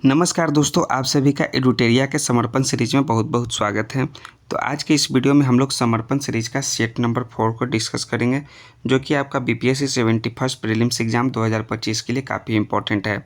नमस्कार दोस्तों, आप सभी का एडुटेरिया के समर्पण सीरीज में बहुत बहुत स्वागत है। तो आज के इस वीडियो में हम लोग समर्पण सीरीज का सेट नंबर 4 को डिस्कस करेंगे, जो कि आपका बीपीएससी 71st प्रीलिम्स एग्जाम 2025 के लिए काफ़ी इंपॉर्टेंट है।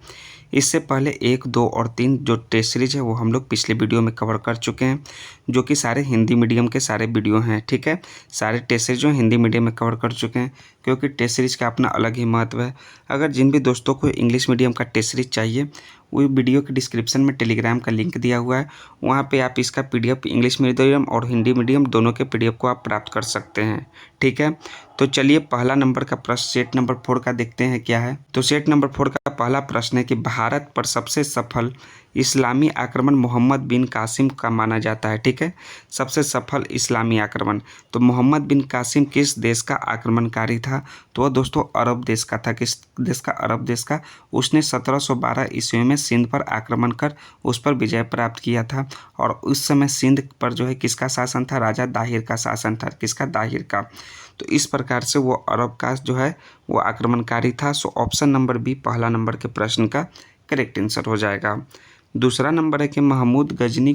इससे पहले 1, 2 और 3 जो टेस्ट सीरीज है वो हम लोग पिछले वीडियो में कवर कर चुके हैं, जो कि सारे हिंदी मीडियम के सारे वीडियो हैं। ठीक है, सारे टेस्ट सीरीज जो हिंदी मीडियम में कवर कर चुके हैं, क्योंकि टेस्ट सीरीज का अपना अलग ही महत्व है। अगर जिन भी दोस्तों को इंग्लिश मीडियम का टेस्ट सीरीज चाहिए, वो वीडियो के डिस्क्रिप्शन में टेलीग्राम का लिंक दिया हुआ है, वहाँ पे आप इसका पीडीएफ इंग्लिश मीडियम और हिंदी मीडियम दोनों के पीडीएफ को आप प्राप्त कर सकते हैं। ठीक है, तो चलिए पहला नंबर का प्रश्न सेट नंबर 4 का देखते हैं क्या है। तो सेट नंबर 4 का पहला प्रश्न है कि भारत पर सबसे सफल इस्लामी आक्रमण मोहम्मद बिन कासिम का माना जाता है। ठीक है, सबसे सफल इस्लामी आक्रमण, तो मोहम्मद बिन कासिम किस देश का आक्रमणकारी था? तो वह दोस्तों अरब देश का था। किस देश का? अरब देश का। उसने 1712 ईस्वी में सिंध पर आक्रमण कर उस पर विजय प्राप्त किया था, और उस समय सिंध पर जो है किसका शासन था? राजा दाहिर का शासन था। किसका? दाहिर का। तो इस प्रकार से वो अरब का जो है वो आक्रमणकारी था। सो ऑप्शन नंबर बी पहला नंबर के प्रश्न का करेक्ट आंसर हो जाएगा। दूसरा नंबर है कि महमूद गजनी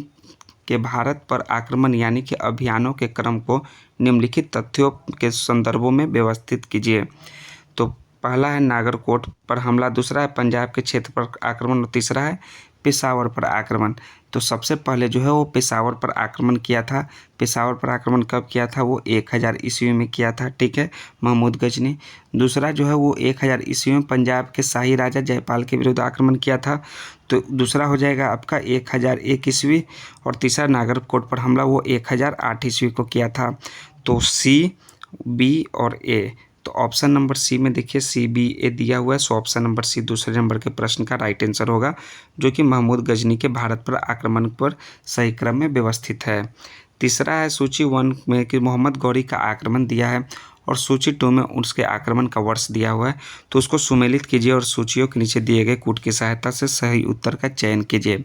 के भारत पर आक्रमण यानी कि अभियानों के क्रम को निम्नलिखित तथ्यों के संदर्भों में व्यवस्थित कीजिए। तो पहला है नागरकोट पर हमला, दूसरा है पंजाब के क्षेत्र पर आक्रमण और तीसरा है पेशावर पर आक्रमण। तो सबसे पहले जो है वो पेशावर पर आक्रमण किया था। पेशावर पर आक्रमण कब किया था? वो 1000 ईस्वी में किया था। ठीक है, महमूद गजनी। दूसरा जो है वो 1000 ईस्वी में पंजाब के शाही राजा जयपाल के विरुद्ध आक्रमण किया था। तो दूसरा हो जाएगा आपका 1001 ईस्वी, और तीसरा नागरकोट पर हमला वो 1008 ईस्वी को किया था। तो सी, बी और ए। तो ऑप्शन नंबर सी में देखिए सी, बी, ए दिया हुआ है। सो ऑप्शन नंबर सी दूसरे नंबर के प्रश्न का राइट आंसर होगा, जो कि महमूद गजनी के भारत पर आक्रमण पर सही क्रम में व्यवस्थित है। तीसरा है सूची 1 में कि मोहम्मद गौरी का आक्रमण दिया है, और सूची 2 में उसके आक्रमण का वर्ष दिया हुआ है। तो उसको सुमेलित कीजिए और सूचियों के नीचे दिए गए कूट की सहायता से सही उत्तर का चयन कीजिए।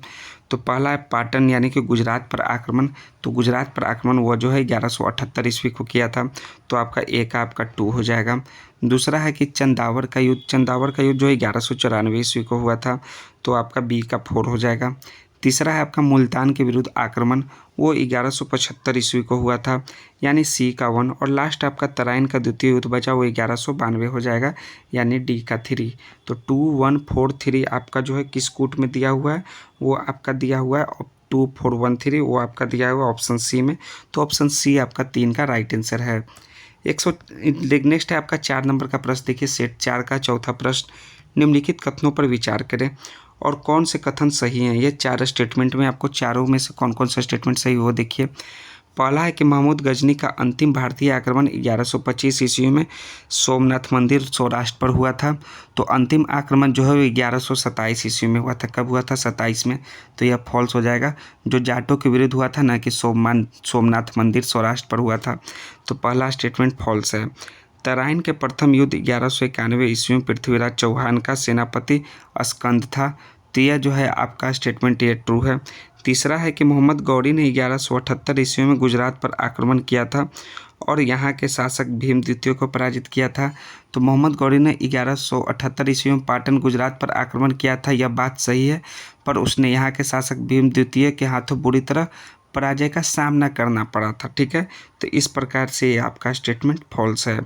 तो पहला है पाटन यानी कि गुजरात पर आक्रमण। तो गुजरात पर आक्रमण वो जो है 1178 ईस्वी को किया था। तो आपका ए का आपका 2 हो जाएगा। दूसरा है कि चंदावर का युद्ध। चंदावर का युद्ध जो है 1194 ईस्वी को हुआ था। तो आपका बी का 4 हो जाएगा। तीसरा है आपका मुल्तान के विरुद्ध आक्रमण, वो 1175 ईस्वी को हुआ था, यानी सी का 1। और लास्ट आपका तराइन का द्वितीय युद्ध बचा वो 1192 हो जाएगा, यानी डी का 3। तो 2, 1, 4, 3 आपका जो है किस कूट में दिया हुआ है? वो आपका दिया हुआ है 2, 4, 1, 3, वो आपका दिया हुआ है ऑप्शन सी में। तो ऑप्शन सी आपका 3 का राइट आंसर है। नेक्स्ट है आपका 4 नंबर का प्रश्न। देखिए सेट 4 का चौथा प्रश्न, निम्नलिखित कथनों पर विचार करें और कौन से कथन सही हैं। ये 4 स्टेटमेंट में आपको चारों में से कौन कौन सा स्टेटमेंट सही हो देखिए। पहला है कि महमूद गजनी का अंतिम भारतीय आक्रमण 1125 ईस्वी में सोमनाथ मंदिर सौराष्ट्र पर हुआ था। तो अंतिम आक्रमण जो है वो 1127 ईस्वी में हुआ था। कब हुआ था? 27 में। तो यह फॉल्स हो जाएगा। जो जाटों के विरुद्ध हुआ था ना कि सोमनाथ मंदिर सौराष्ट्र पर हुआ था, तो पहला स्टेटमेंट फॉल्स है। तराइन के प्रथम युद्ध 1191 ईस्वी में पृथ्वीराज चौहान का सेनापति स्कंद था। तो यह जो है आपका स्टेटमेंट ये ट्रू है। तीसरा है कि मोहम्मद गौरी ने 1178 ईस्वी में गुजरात पर आक्रमण किया था और यहाँ के शासक भीम द्वितीय को पराजित किया था। तो मोहम्मद गौरी ने 1178 ईस्वी में पाटन गुजरात पर आक्रमण किया था, यह बात सही है, पर उसने यहाँ के शासक भीम द्वितीय के हाथों बुरी तरह पराजय का सामना करना पड़ा था। ठीक है, तो इस प्रकार से आपका स्टेटमेंट फॉल्स है।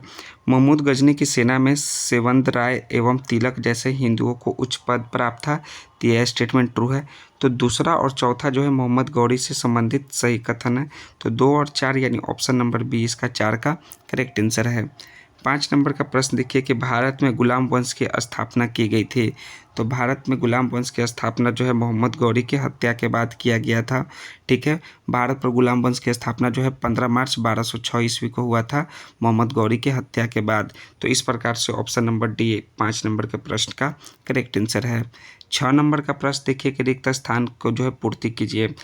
महमूद गजनी की सेना में सेवंद राय एवं तिलक जैसे हिंदुओं को उच्च पद प्राप्त था, तो यह स्टेटमेंट ट्रू है। तो दूसरा और चौथा जो है मोहम्मद गौरी से संबंधित सही कथन है। तो 2 और 4 यानी ऑप्शन नंबर बी इसका 4 का करेक्ट आंसर है। 5 नंबर का प्रश्न देखिए कि भारत में गुलाम वंश की स्थापना की गई थी। तो भारत में गुलाम वंश की स्थापना जो है मोहम्मद गौरी की हत्या के बाद किया गया था। ठीक है, भारत पर गुलाम वंश की स्थापना जो है 15 मार्च 1206 ईस्वी को हुआ था, मोहम्मद गौरी की हत्या के बाद। तो इस प्रकार से ऑप्शन नंबर डी 5 नंबर के प्रश्न का करेक्ट आंसर है। 6 नंबर का प्रश्न देखिए कि रिक्त स्थान को जो है पूर्ति कीजिए।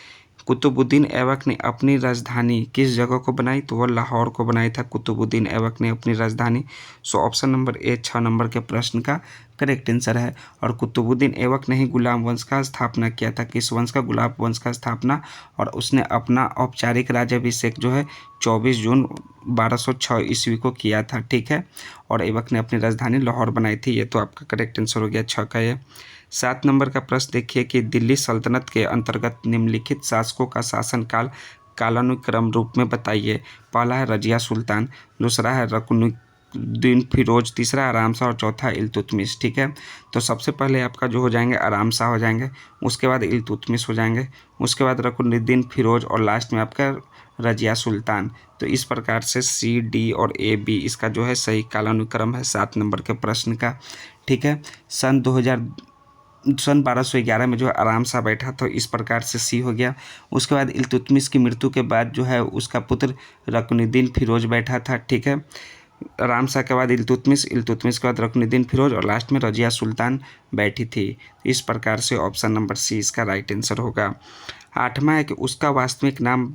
कुतुबुद्दीन ऐबक ने अपनी राजधानी किस जगह को बनाई? तो वह लाहौर को बनाई था कुतुबुद्दीन ऐबक ने अपनी राजधानी। सो ऑप्शन नंबर ए 6 नंबर के प्रश्न का करेक्ट आंसर है। और कुतुबुद्दीन ऐबक ने ही गुलाम वंश का स्थापना किया था। किस वंश का? गुलाम वंश का स्थापना। और उसने अपना औपचारिक राज्याभिषेक जो है 24 जून 1206 ईस्वी को किया था। ठीक है। और ऐबक ने अपनी राजधानी लाहौर बनाई थी। ये तो आपका करेक्ट आंसर हो गया 6 का ये। 7 नंबर का प्रश्न देखिए कि दिल्ली सल्तनत के अंतर्गत निम्नलिखित शासकों का शासनकाल कालानुक्रम रूप में बताइए। पहला है रजिया सुल्तान, दूसरा है रुकनुद्दीन फिरोज, तीसरा आराम शाह और चौथा इल्तुतमिश। ठीक है। तो सबसे पहले आपका जो हो जाएंगे आराम शाह हो जाएंगे, उसके बाद इल्तुतमिश हो जाएंगे, उसके बाद रुकनुद्दीन फिरोज और लास्ट में आपका रजिया सुल्तान। तो इस प्रकार से सी, डी और ए, बी इसका जो है सही कालानुक्रम है 7 नंबर के प्रश्न का। ठीक है। सन 1211 में जो है आराम शाह बैठा तो इस प्रकार से सी हो गया। उसके बाद इल्तुतमिश की मृत्यु के बाद जो है उसका पुत्र रुकनुद्दीन फिरोज बैठा था। ठीक है। आराम शाह के बाद इल्तुतमिश के बाद रुकनुद्दीन फिरोज और लास्ट में रजिया सुल्तान बैठी थी। इस प्रकार से ऑप्शन नंबर सी इसका राइट आंसर होगा। 8वां है कि उसका वास्तविक नाम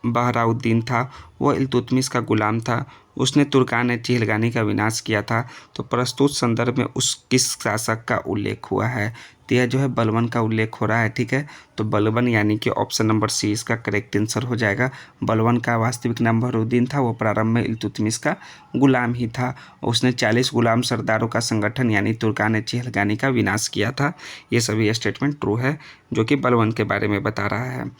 बहराउद्दीन था, वह इल्तुतमिश का गुलाम था, उसने तुर्कान चिहलगानी का विनाश किया था। तो प्रस्तुत संदर्भ में उस किस शासक का उल्लेख हुआ है? तो यह जो है बलबन का उल्लेख हो रहा है। ठीक है। तो बलबन यानी कि ऑप्शन नंबर सी इसका करेक्ट आंसर हो जाएगा। बलबन का वास्तविक नाम बहराउद्दीन था, वो प्रारंभ में इल्तुतमिश का गुलाम ही था। उसने 40 गुलाम सरदारों का संगठन यानी तुर्कान चिहलगानी का विनाश किया था। ये सभी स्टेटमेंट ट्रू है जो कि बलबन के बारे में बता रहा है।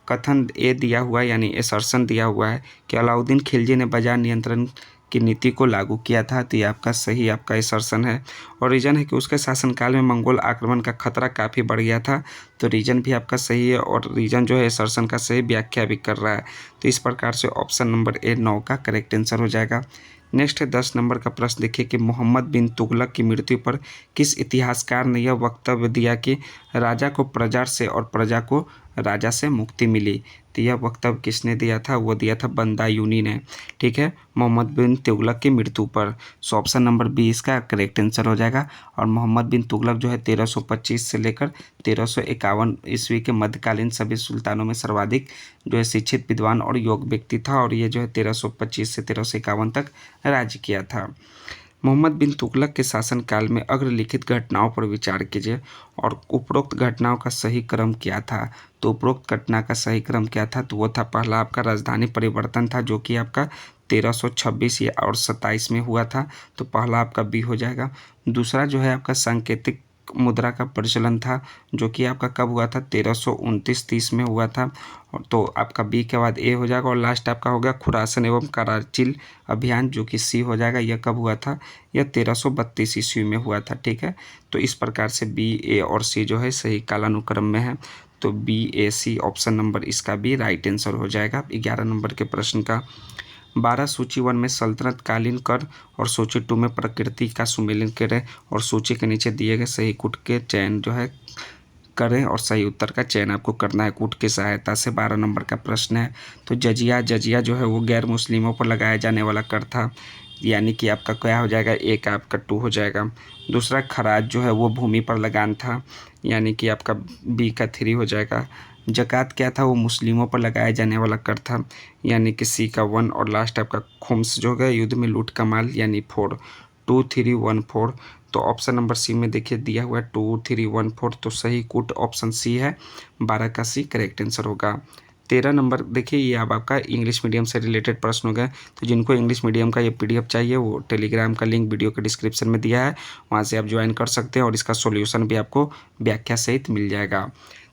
कथन ए दिया हुआ यानी एसर्शन दिया हुआ है कि अलाउद्दीन खिलजी ने बाजार नियंत्रण की नीति को लागू किया था। तो ये आपका सही आपका एसर्शन है। और रीजन है कि उसके शासनकाल में मंगोल आक्रमण का खतरा काफ़ी बढ़ गया था। तो रीजन भी आपका सही है और रीजन जो है एसर्शन का सही व्याख्या भी कर रहा है। तो इस प्रकार से ऑप्शन नंबर ए 9 का करेक्ट आंसर हो जाएगा। नेक्स्ट है 10 नंबर का प्रश्न देखिए कि मोहम्मद बिन तुगलक की मृत्यु पर किस इतिहासकार ने यह वक्तव्य दिया कि राजा को प्रजा से और प्रजा को राजा से मुक्ति मिली? तो यह वक्तव्य किसने दिया था? वो दिया था बदायूनी ने। ठीक है। मोहम्मद बिन तुगलक की मृत्यु पर। सो ऑप्शन नंबर बी इसका करेक्ट आंसर हो जाएगा। और मोहम्मद बिन तुगलक जो है 1325 से लेकर 1351 ईस्वी के मध्यकालीन सभी सुल्तानों में सर्वाधिक जो है शिक्षित विद्वान और योग्य व्यक्ति था। और ये जो है 1325 से 1351 तक राज्य किया था। मोहम्मद बिन तुगलक के शासनकाल में अग्रलिखित घटनाओं पर विचार कीजिए और उपरोक्त घटनाओं का सही क्रम क्या था? तो उपरोक्त घटना का सही क्रम क्या था? तो वो था पहला आपका राजधानी परिवर्तन था जो कि आपका 1326 या और 27 में हुआ था। तो पहला आपका बी हो जाएगा। दूसरा जो है आपका सांकेतिक मुद्रा का प्रचलन था जो कि आपका कब हुआ था? 1329-30 में हुआ था। और तो आपका बी के बाद ए हो जाएगा। और लास्ट आपका हो गया खुरासन एवं कराचिल अभियान जो कि सी हो जाएगा। यह कब हुआ था? यह 1332 ईस्वी में हुआ था। ठीक है। तो इस प्रकार से बी, ए और सी जो है सही कालानुक्रम में है। तो बी, ए, सी ऑप्शन नंबर इसका भी राइट आंसर हो जाएगा 11 नंबर के प्रश्न का। 12 सूची 1 में सल्तनत कालीन कर और सूची 2 में प्रकृति का सुमेलन करें और सूची के नीचे दिए गए सही कूट के चयन जो है करें और सही उत्तर का चयन आपको करना है कूट की सहायता से। 12 नंबर का प्रश्न है। तो जजिया जो है वो गैर मुस्लिमों पर लगाया जाने वाला कर था यानी कि आपका क्या हो जाएगा? ए का आपका 2 हो जाएगा। दूसरा खराज जो है वो भूमि पर लगान था यानी कि आपका बी का 3 हो जाएगा। ज़कात क्या था? वो मुस्लिमों पर लगाया जाने वाला कर था यानी कि सी का 1। और लास्ट आपका खुम्स जो है युद्ध में लूट का माल यानी 4, 2, 3, 1, 4। तो ऑप्शन नंबर सी में देखिए दिया हुआ है 2, 3, 1, 4। तो सही कूट ऑप्शन सी है। 12 का सी करेक्ट आंसर होगा। 13 नंबर देखिए ये अब आपका इंग्लिश मीडियम से रिलेटेड प्रश्न हो गए। तो जिनको इंग्लिश मीडियम का ये PDF चाहिए वो टेलीग्राम का लिंक वीडियो के डिस्क्रिप्शन में दिया है, वहाँ से आप ज्वाइन कर सकते हैं और इसका सॉल्यूशन भी आपको व्याख्या सहित मिल जाएगा।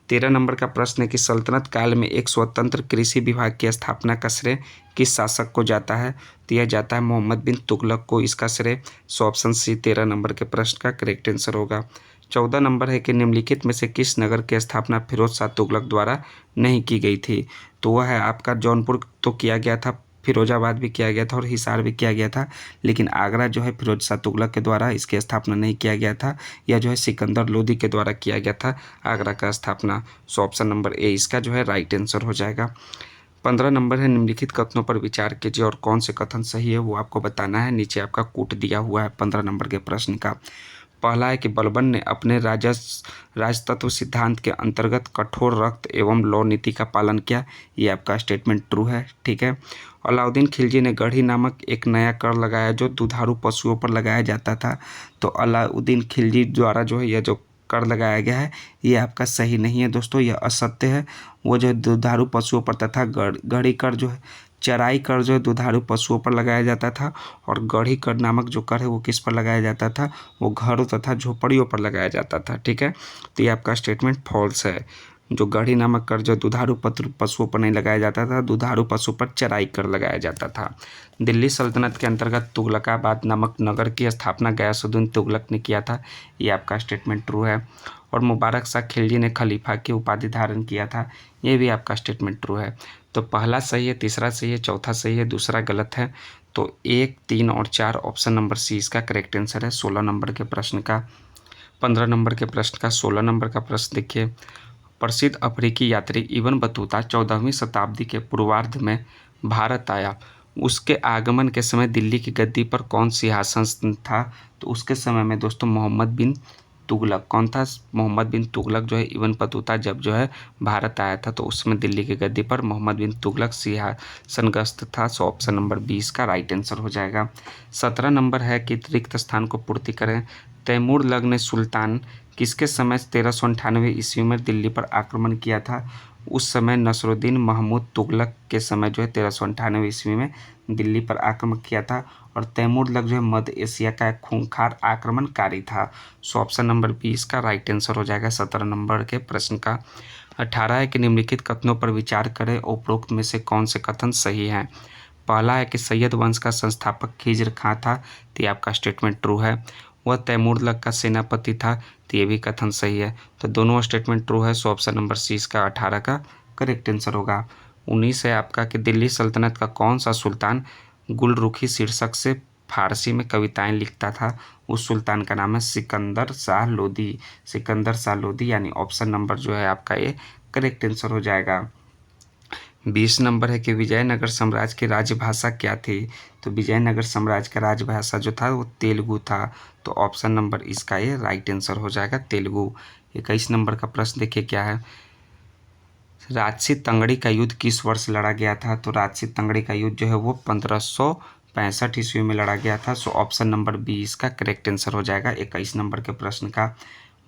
13 नंबर का प्रश्न है कि सल्तनत काल में एक स्वतंत्र कृषि विभाग की स्थापना का श्रेय किस शासक को जाता है? तो यह जाता है मोहम्मद बिन तुगलक को इसका श्रेय। सो ऑप्शन सी 13 नंबर के प्रश्न का करेक्ट आंसर होगा। 14 नंबर है कि निम्नलिखित में से किस नगर की स्थापना फिरोज शाह तुगलक द्वारा नहीं की गई थी? तो वह है आपका जौनपुर तो किया गया था, फिरोजाबाद भी किया गया था और हिसार भी किया गया था। लेकिन आगरा जो है फिरोज शाह तुगलक के द्वारा इसकी स्थापना नहीं किया गया था। यह जो है सिकंदर लोदी के द्वारा किया गया था आगरा का स्थापना। सो ऑप्शन नंबर ए इसका जो है राइट आंसर हो जाएगा। 15 नंबर है निम्नलिखित कथनों पर विचार कीजिए और कौन से कथन सही है वो आपको बताना है। नीचे आपका कूट दिया हुआ है 15 नंबर के प्रश्न का। पहला है कि बलबन ने अपने राजतत्व सिद्धांत के अंतर्गत कठोर रक्त एवं लौ नीति का पालन किया। ये आपका स्टेटमेंट ट्रू है, ठीक है। अलाउद्दीन खिलजी ने गढ़ी नामक एक नया कर लगाया जो दुधारू पशुओं पर लगाया जाता था। तो अलाउद्दीन खिलजी द्वारा जो है यह जो कर लगाया गया है ये आपका सही नहीं है दोस्तों, यह असत्य है। वो जो दुधारू पशुओं पर तथा गढ़ी कर जो है, चराई कर जो है दुधारू पशुओं पर लगाया जाता था, और गढ़ी कर नामक जो कर है वो किस पर लगाया जाता था, वो घरों तथा झोपड़ियों पर लगाया जाता था, ठीक है। तो ये आपका स्टेटमेंट फॉल्स है। जो गढ़ी नामक कर जो दुधारू पशुओं पर नहीं लगाया जाता था, दुधारू पशु पर चराई कर लगाया जाता था। दिल्ली सल्तनत के अंतर्गत तुगलकाबाद नामक नगर की स्थापना गयासुद्दीन तुगलक ने किया था। ये आपका स्टेटमेंट ट्रू है। और मुबारक शाह खिलजी ने खलीफा की उपाधि धारण किया था। ये भी आपका स्टेटमेंट ट्रू है। तो पहला सही है, तीसरा सही है, चौथा सही है, दूसरा गलत है। तो 1, 3 और 4 ऑप्शन नंबर सी इसका करेक्ट आंसर है। 16 नंबर के प्रश्न का 15 नंबर के प्रश्न का 16 नंबर का प्रश्न देखिए। प्रसिद्ध अफ्रीकी यात्री इब्न बतूता 14वीं शताब्दी के पूर्वार्ध में भारत आया। उसके आगमन के समय दिल्ली की गद्दी पर कौन सिंहासन था? तो उसके समय में दोस्तों मोहम्मद बिन तुगलक। कौन था? मोहम्मद बिन तुगलक जो है इब्न बतूता जब जो है भारत आया था तो उस समय दिल्ली की गद्दी पर मोहम्मद बिन तुगलक सिंहासनग्रस्त था। सो ऑप्शन नंबर 20 का राइट आंसर हो जाएगा। 17 नंबर है कि रिक्त स्थान को पूर्ति करें। तैमूर लग ने सुल्तान किसके समय 1398 ईस्वी में दिल्ली पर आक्रमण किया था? उस समय नसरुद्दीन महमूद तुगलक के समय जो है 1398 ईस्वी में दिल्ली पर आक्रमण किया था। और तैमूर लग जो है मध्य एशिया का एक खूंखार आक्रमणकारी था। सो ऑप्शन नंबर 20 का राइट आंसर हो जाएगा 17 नंबर के प्रश्न का। 18 है कि निम्नलिखित कथनों पर विचार करें, उपरोक्त में से कौन से कथन सही हैं? पहला है कि सैयद वंश का संस्थापक खिज्र खां था। तो ये आपका स्टेटमेंट ट्रू है। वह तैमूर लग का सेनापति था। तो ये भी कथन सही है। तो दोनों स्टेटमेंट ट्रू है। सो ऑप्शन नंबर सी इसका 18 का करेक्ट आंसर होगा। 19 है आपका कि दिल्ली सल्तनत का कौन सा सुल्तान गुलरुखी शीर्षक से फारसी में कविताएं लिखता था? उस सुल्तान का नाम है सिकंदर शाह लोदी। सिकंदर शाह लोदी यानी ऑप्शन नंबर जो है आपका ये करेक्ट आंसर हो जाएगा। 20 नंबर है कि विजयनगर साम्राज्य की राजभाषा क्या थी? तो विजयनगर साम्राज्य का राजभाषा जो था वो तेलुगु था। तो ऑप्शन नंबर इसका ये राइट आंसर हो जाएगा तेलुगु। 21 नंबर का प्रश्न देखिए क्या है। राजसी तंगड़ी का युद्ध किस वर्ष लड़ा गया था? तो राजसी तंगड़ी का युद्ध जो है वो 1565 ईस्वी में लड़ा गया था। सो ऑप्शन नंबर 20 का करेक्ट आंसर हो जाएगा 21 नंबर के प्रश्न का।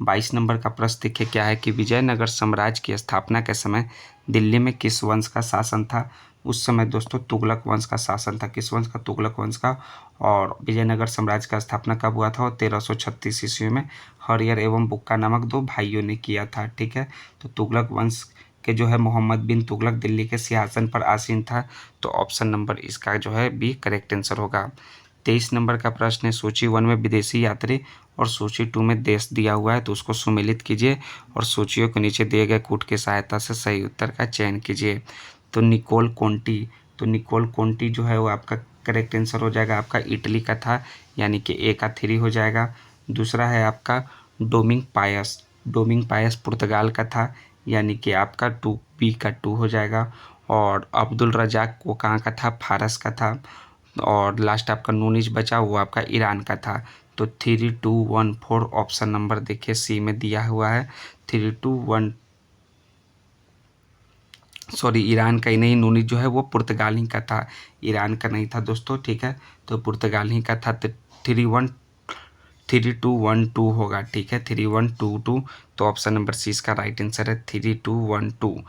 22 नंबर का प्रश्न देखिए क्या है कि विजयनगर साम्राज्य की स्थापना के समय दिल्ली में किस वंश का शासन था? उस समय दोस्तों तुगलक वंश का शासन था। किस वंश का? तुगलक वंश का। और विजयनगर साम्राज्य का स्थापना कब हुआ था? 1336 ईस्वी में हरियर एवं बुक्का नामक दो भाइयों ने किया था, ठीक है। तो तुगलक वंश के जो है मोहम्मद बिन तुगलक दिल्ली के सिंहासन पर आसीन था। तो ऑप्शन नंबर इसका जो है बी करेक्ट आंसर होगा। 23 नंबर का प्रश्न है सूची 1 में विदेशी यात्री और सूची 2 में देश दिया हुआ है तो उसको सुमेलित कीजिए और सूचियों के नीचे दिए गए कूट की सहायता से सही उत्तर का चयन कीजिए। तो निकोल कोंटी, तो निकोल कोंटी जो है वो आपका करेक्ट आंसर हो जाएगा। आपका इटली का था यानी कि ए का 3 हो जाएगा। दूसरा है आपका डोमिंग पायस, डोमिंग पायस पुर्तगाल का था यानी कि आपका 2 बी का 2 हो जाएगा। और अब्दुल रजाक वो कहाँ का था? फारस का था। और लास्ट आपका नूनिज बचा वो आपका ईरान का था। तो 3214 ऑप्शन नंबर देखिए सी में दिया हुआ है। 321 सॉरी ईरान का ही नहीं, नूनिज जो है वो पुर्तगाल ही का था, ईरान का नहीं था दोस्तों, ठीक है। तो पुर्तगाल ही का था। तो 3212 होगा, ठीक है, 3122। तो ऑप्शन नंबर सी इसका राइट आंसर है 3212,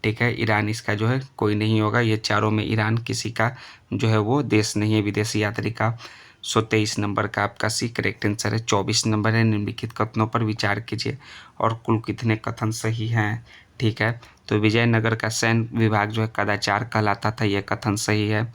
ठीक है। ईरान इसका जो है कोई नहीं होगा। ये चारों में ईरान किसी का जो है वो देश नहीं है विदेशी यात्री का। 23 नंबर का आपका सी करेक्ट आंसर है। 24 नंबर है निम्नलिखित कथनों पर विचार कीजिए और कुल कितने कथन सही हैं, ठीक है। तो विजयनगर का सैन्य विभाग जो है कदाचार कहलाता था, यह कथन सही है।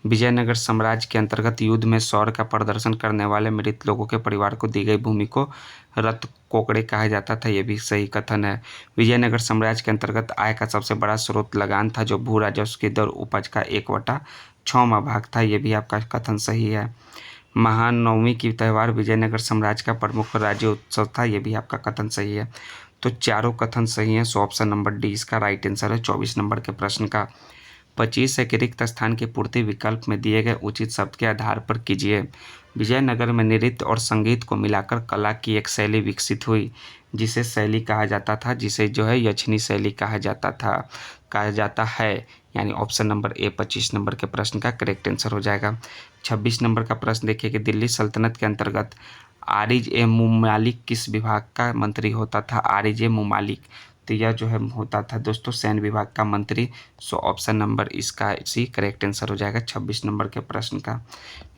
विजयनगर साम्राज्य के अंतर्गत युद्ध में शौर्य का प्रदर्शन करने वाले मृत लोगों के परिवार को दी गई भूमि को रत कोकड़े कहा जाता था, यह भी सही कथन है। विजयनगर साम्राज्य के अंतर्गत आय का सबसे बड़ा स्रोत लगान था जो भू राजस्व की दर उपज का 1/6वां भाग था, यह भी आपका कथन सही है। महानवमी की त्यौहार विजयनगर साम्राज्य का प्रमुख राज्य उत्सव था, यह भी आपका कथन सही है। तो चारों कथन सही हैं। सो ऑप्शन नंबर डी इसका राइट आंसर है 24 नंबर के प्रश्न का। 25 है कि रिक्त स्थान की पूर्ति विकल्प में दिए गए उचित शब्द के आधार पर कीजिए। विजयनगर में नृत्य और संगीत को मिलाकर कला की एक शैली विकसित हुई, जिसे शैली कहा जाता था, जिसे जो है यक्षिणी शैली कहा जाता है। यानी ऑप्शन नंबर ए 25 नंबर के प्रश्न का करेक्ट आंसर हो जाएगा। 26 नंबर का प्रश्न देखिए कि दिल्ली सल्तनत के अंतर्गत आरिज ए मुमालिक किस विभाग का मंत्री होता था। आरिज ए मुमालिक, तो यह जो है होता था दोस्तों सैन्य विभाग का मंत्री। सो ऑप्शन नंबर इसका सी करेक्ट आंसर हो जाएगा 26 नंबर के प्रश्न का।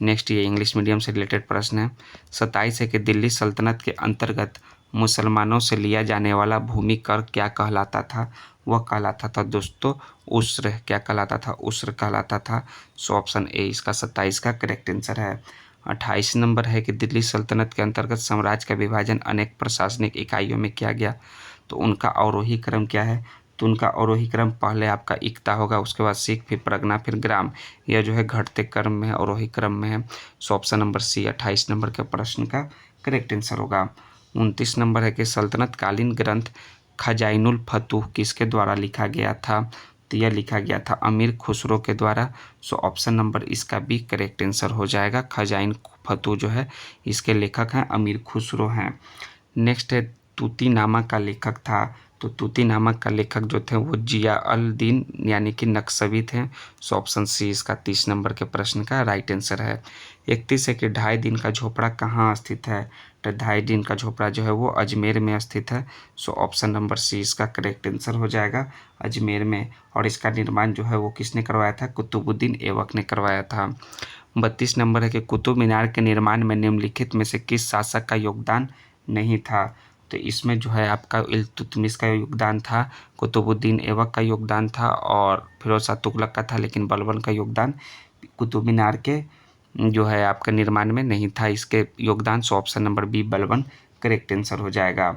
नेक्स्ट ये इंग्लिश मीडियम से रिलेटेड प्रश्न है। 27 है कि दिल्ली सल्तनत के अंतर्गत मुसलमानों से लिया जाने वाला भूमि कर क्या कहलाता था। वह कहलाता था दोस्तों उस्र। क्या कहलाता था? उस्र कहलाता था। सो ऑप्शन ए इसका 27 का करेक्ट आंसर है। 28 नंबर है कि दिल्ली सल्तनत के अंतर्गत साम्राज्य का विभाजन अनेक प्रशासनिक इकाइयों में किया गया, तो उनका अवरोही क्रम क्या है। तो उनका अवरोही क्रम पहले आपका इक्ता होगा, उसके बाद सिख, फिर परगना, फिर ग्राम। यह जो है घटते क्रम में है, अवरोही क्रम में है। So option number C 28 number के प्रश्न का करेक्ट आंसर होगा। 29 नंबर है कि सल्तनत कालीन ग्रंथ खजाइनुल फतूह किसके द्वारा लिखा गया था। तो यह लिखा गया था अमीर खुसरो के द्वारा। सो ऑप्शन नंबर इसका भी करेक्ट आंसर हो जाएगा। खजाइन फतूह जो है इसके लेखक हैं अमीर खुसरो हैं। नेक्स्ट है तूतीनामा का लेखक था। तो तूतीनामा का लेखक जो थे वो जिया अल दीन यानी कि नक्शवी थे। सो ऑप्शन सी इसका 30 नंबर के प्रश्न का राइट आंसर है। 31 है कि 2.5 दिन का झोपड़ा कहाँ स्थित है। तो 2.5 दिन का झोपड़ा जो है वो अजमेर में स्थित है। सो ऑप्शन नंबर सी इसका करेक्ट आंसर हो जाएगा अजमेर में। और इसका निर्माण जो है वो किसने करवाया था? कुतुबुद्दीन ऐबक ने करवाया था। 32 नंबर है कि कुतुब मीनार के निर्माण में निम्नलिखित में से किस शासक का योगदान नहीं था। तो इसमें जो है आपका इल्तुतमिश का योगदान था, कुतुबुद्दीन ऐबक का योगदान था और फिरोज शाह तुगलक का था, लेकिन बलबन का योगदान कुतुब मीनार के जो है आपका निर्माण में नहीं था। इसके योगदान so option number B Balban correct answer हो जाएगा।